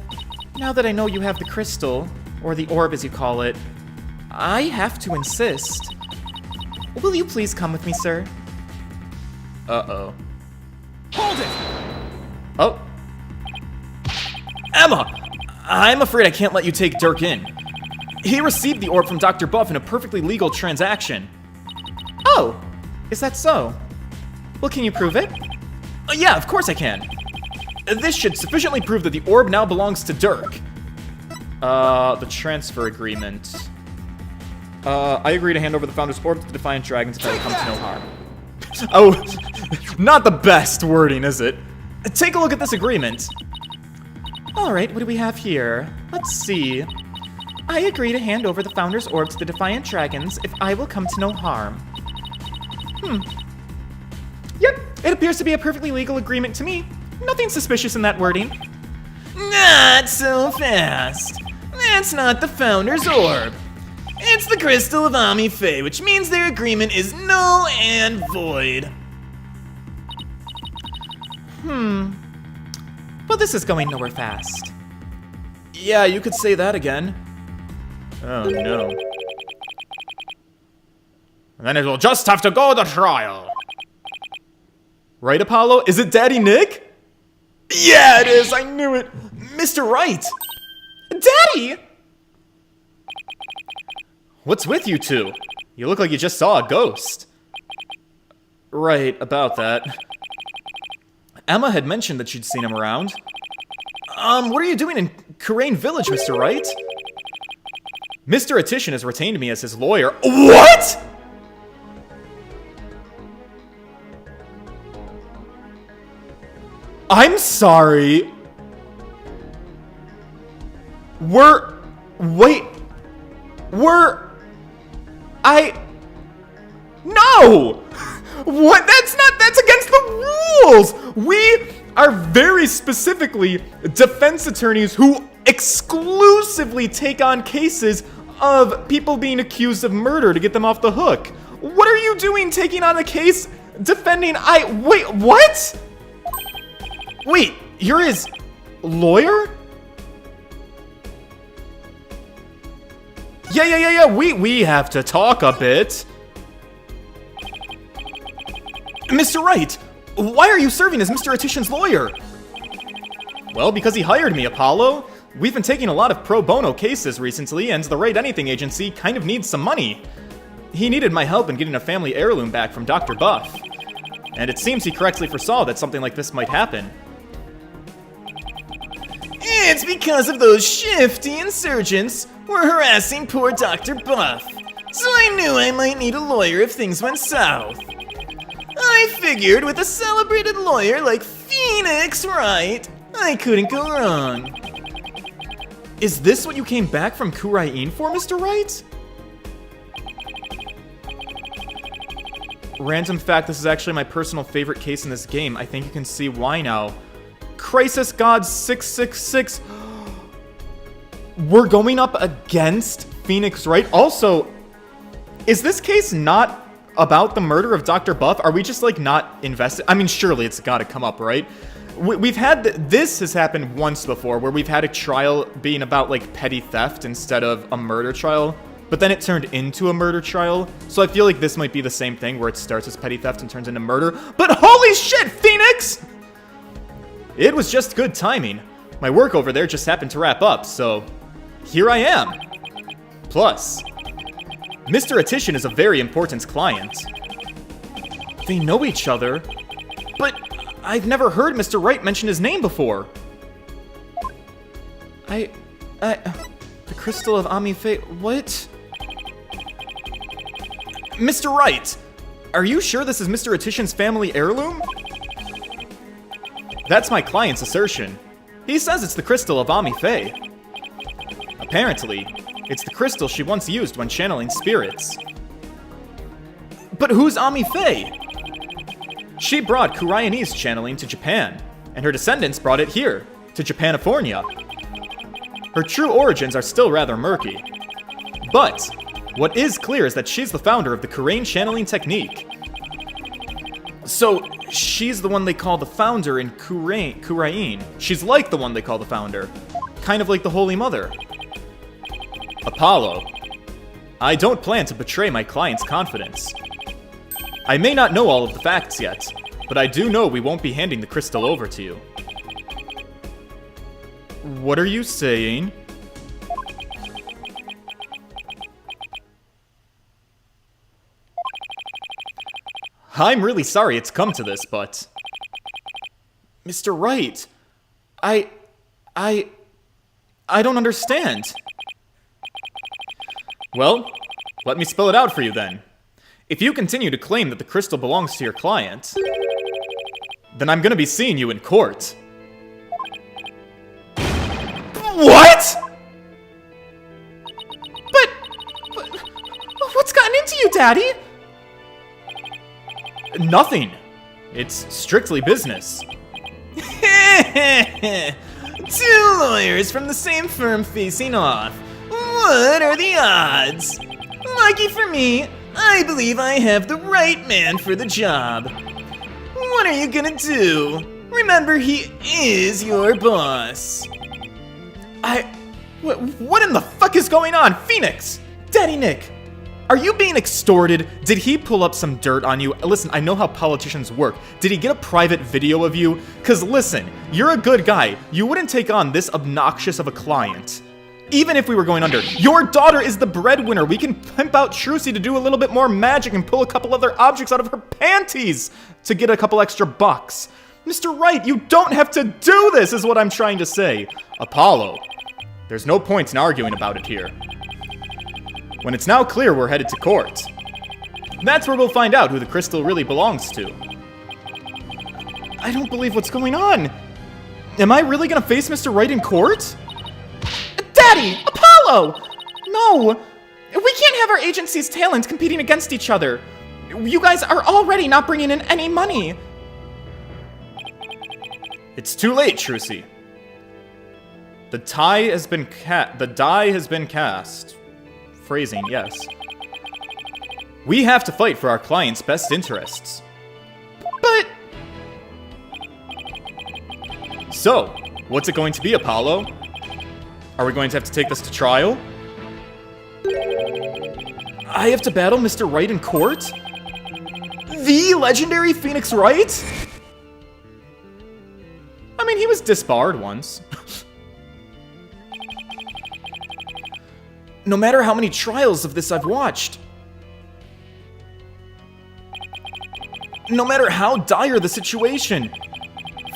now that I know you have the crystal, or the orb as you call it, I have to insist. Will you please come with me, sir? Uh-oh. Hold it! Oh. Emma! I'm afraid I can't let you take Dirk in. He received the orb from Dr. Buff in a perfectly legal transaction. Oh, is that so? Well, can you prove it? Yeah, of course I can. This should sufficiently prove that the orb now belongs to Dirk. The transfer agreement. I agree to hand over the Founder's Orb to the Defiant Dragons if I come to no harm. Oh, not the best wording, is it? Take a look at this agreement. Alright, what do we have here? Let's see. I agree to hand over the Founder's Orb to the Defiant Dragons if I will come to no harm. Yep, it appears to be a perfectly legal agreement to me. Nothing suspicious in that wording. Not so fast. That's not the Founder's Orb. It's the Crystal of Ami-Fae, which means their agreement is null and void. Well, this is going nowhere fast. Yeah, you could say that again. Oh no. Then it will just have to go to trial. Right, Apollo? Is it Daddy Nick? Yeah, it is! I knew it! Mr. Wright! Daddy! What's with you two? You look like you just saw a ghost. Right, about that. Emma had mentioned that she'd seen him around. What are you doing in Kurain Village, Mr. Wright? Mr. Attition has retained me as his lawyer. What?! I'm sorry. No! What? That's against the rules! We are very specifically defense attorneys who exclusively take on cases of people being accused of murder to get them off the hook. What are you doing taking on a case defending wait, what? Wait, you're his lawyer? Yeah, we have to talk a bit. Mr. Wright, why are you serving as Mr. Attition's lawyer? Well, because he hired me, Apollo. We've been taking a lot of pro bono cases recently, and the Right Anything Agency kind of needs some money. He needed my help in getting a family heirloom back from Dr. Buff. And it seems he correctly foresaw that something like this might happen. It's because of those shifty insurgents were harassing poor Dr. Buff. So I knew I might need a lawyer if things went south. I figured with a celebrated lawyer like Phoenix Wright, I couldn't go wrong. Is this what you came back from Kurain for, Mr. Wright? Random fact, this is actually my personal favorite case in this game. I think you can see why now. Crisis God 666. We're going up against Phoenix Wright. Also, is this case not about the murder of Dr. Buff? Are we just, like, not invested? I mean, surely it's gotta come up, right? We've had... this has happened once before, where we've had a trial being about, like, petty theft instead of a murder trial. But then it turned into a murder trial. So I feel like this might be the same thing, where it starts as petty theft and turns into murder. But holy shit, Phoenix! It was just good timing. My work over there just happened to wrap up, so here I am. Plus, Mr. Attition is a very important client. They know each other, but I've never heard Mr. Wright mention his name before. The Crystal of Amife, what? Mr. Wright, are you sure this is Mr. Attition's family heirloom? That's my client's assertion. He says it's the Crystal of Amife. Apparently, it's the crystal she once used when channeling spirits. But who's Amife? She brought Kuraianese channeling to Japan, and her descendants brought it here, to Japanifornia. Her true origins are still rather murky. But what is clear is that she's the founder of the Kurain channeling technique. So, she's the one they call the founder in Kurain. She's like the one they call the founder. Kind of like the Holy Mother. Apollo, I don't plan to betray my client's confidence. I may not know all of the facts yet, but I do know we won't be handing the crystal over to you. What are you saying? I'm really sorry it's come to this, but... Mr. Wright, I don't understand. Well, let me spell it out for you then. If you continue to claim that the crystal belongs to your client, then I'm gonna be seeing you in court. What?! But what's gotten into you, Daddy? Nothing. It's strictly business. Two lawyers from the same firm facing off. What are the odds? Lucky for me, I believe I have the right man for the job. What are you gonna do? Remember, he is your boss. What in the fuck is going on? Phoenix! Daddy Nick! Are you being extorted? Did he pull up some dirt on you? Listen, I know how politicians work. Did he get a private video of you? Cause listen, you're a good guy. You wouldn't take on this obnoxious of a client. Even if we were going under, your daughter is the breadwinner. We can pimp out Trucy to do a little bit more magic and pull a couple other objects out of her panties to get a couple extra bucks. Mr. Wright, you don't have to do this, is what I'm trying to say. Apollo, there's no point in arguing about it here. When it's now clear we're headed to court, that's where we'll find out who the crystal really belongs to. I don't believe what's going on. Am I really gonna face Mr. Wright in court? Daddy! Apollo! No! We can't have our agency's talents competing against each other. You guys are already not bringing in any money. It's too late, Trucy. The die has been cast. Phrasing, yes. We have to fight for our client's best interests. But... So, what's it going to be, Apollo? Are we going to have to take this to trial? I have to battle Mr. Wright in court? The legendary Phoenix Wright? I mean, he was disbarred once. No matter how many trials of this I've watched, no matter how dire the situation,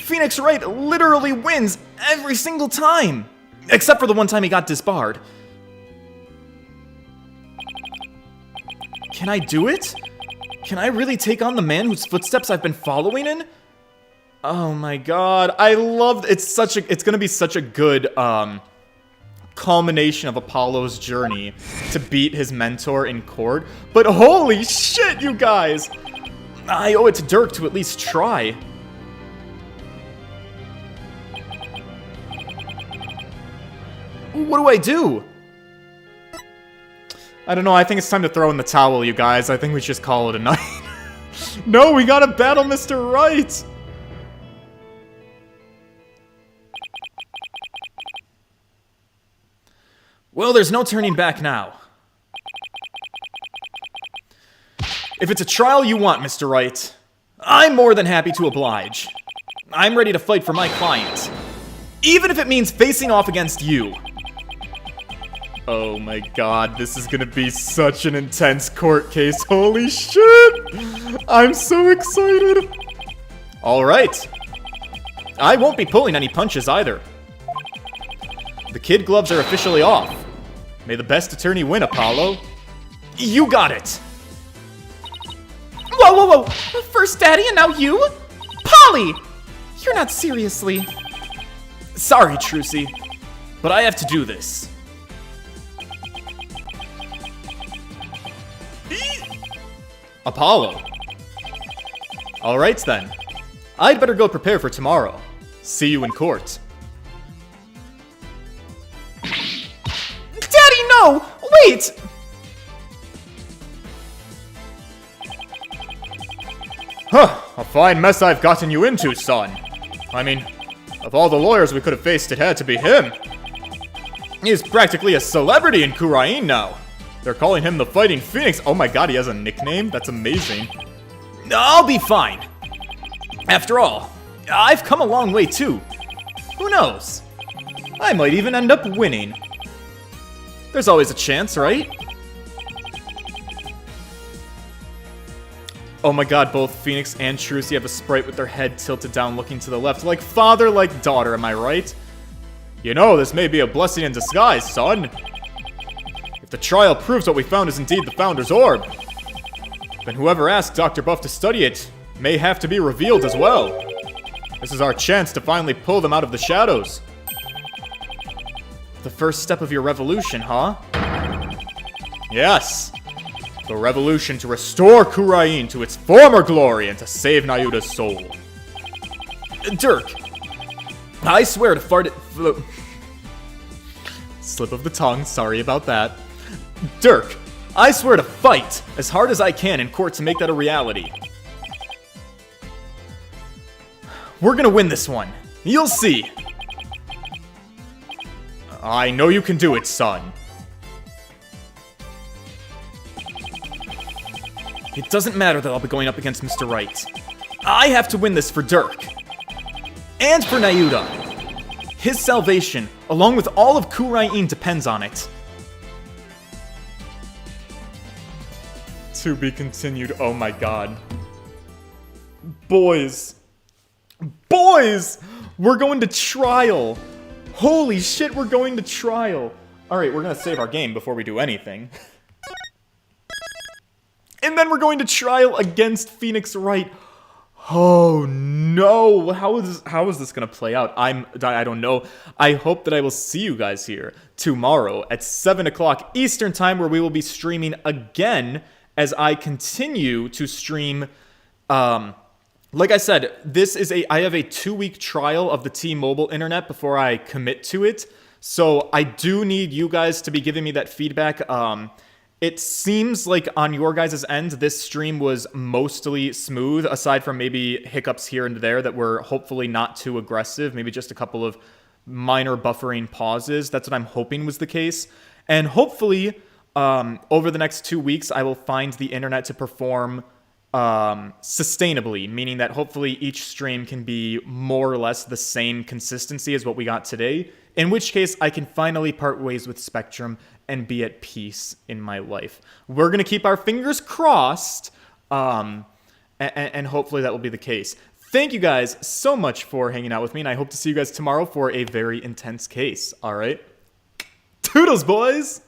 Phoenix Wright literally wins every single time. Except for the one time he got disbarred. Can I do it? Can I really take on the man whose footsteps I've been following in? Oh my god, I love it's gonna be such a good culmination of Apollo's journey to beat his mentor in court. But holy shit, you guys! I owe it to Dirk to at least try. What do I do? I don't know, I think it's time to throw in the towel, you guys. I think we should just call it a night. No, we gotta battle Mr. Wright! Well, there's no turning back now. If it's a trial you want, Mr. Wright, I'm more than happy to oblige. I'm ready to fight for my client. Even if it means facing off against you. Oh my god, this is gonna be such an intense court case. Holy shit! I'm so excited! Alright. I won't be pulling any punches either. The kid gloves are officially off. May the best attorney win, Apollo. You got it! Whoa, whoa, whoa! First Daddy and now you? Polly! You're not seriously... Sorry, Trucy, but I have to do this. Apollo. Alright then. I'd better go prepare for tomorrow. See you in court. Daddy, no! Wait! Huh, a fine mess I've gotten you into, son. I mean, of all the lawyers we could have faced, it had to be him. He's practically a celebrity in Kurain now. They're calling him the Fighting Phoenix. Oh my god, he has a nickname? That's amazing. I'll be fine. After all, I've come a long way too. Who knows? I might even end up winning. There's always a chance, right? Oh my god, both Phoenix and Trucy have a sprite with their head tilted down looking to the left. Like father, like daughter, am I right? You know, this may be a blessing in disguise, son. If the trial proves what we found is indeed the Founder's Orb, then whoever asked Dr. Buff to study it may have to be revealed as well. This is our chance to finally pull them out of the shadows. The first step of your revolution, huh? Yes. The revolution to restore Kurain to its former glory and to save Nayuta's soul. Dirk, I swear to fart it... Slip of the tongue, sorry about that. Dirk, I swear to fight as hard as I can in court to make that a reality. We're gonna win this one. You'll see. I know you can do it, son. It doesn't matter that I'll be going up against Mr. Wright. I have to win this for Dirk. And for Nayuta. His salvation, along with all of Kurain, depends on it. To be continued. Oh my god. Boys. Boys! We're going to trial. Holy shit, we're going to trial. Alright, we're gonna save our game before we do anything. And then we're going to trial against Phoenix Wright. Oh no, how is this gonna play out? I don't know. I hope that I will see you guys here tomorrow at 7 o'clock Eastern time, where we will be streaming again as I continue to stream. Like I said, I have a 2-week trial of the T-Mobile internet before I commit to it. So I do need you guys to be giving me that feedback. It seems like on your guys' end, this stream was mostly smooth, aside from maybe hiccups here and there that were hopefully not too aggressive, maybe just a couple of minor buffering pauses. That's what I'm hoping was the case. And hopefully, over the next 2 weeks, I will find the internet to perform sustainably, meaning that hopefully each stream can be more or less the same consistency as what we got today, in which case I can finally part ways with Spectrum and be at peace in my life. We're going to keep our fingers crossed, and hopefully that will be the case. Thank you guys so much for hanging out with me, and I hope to see you guys tomorrow for a very intense case, alright? Toodles, boys!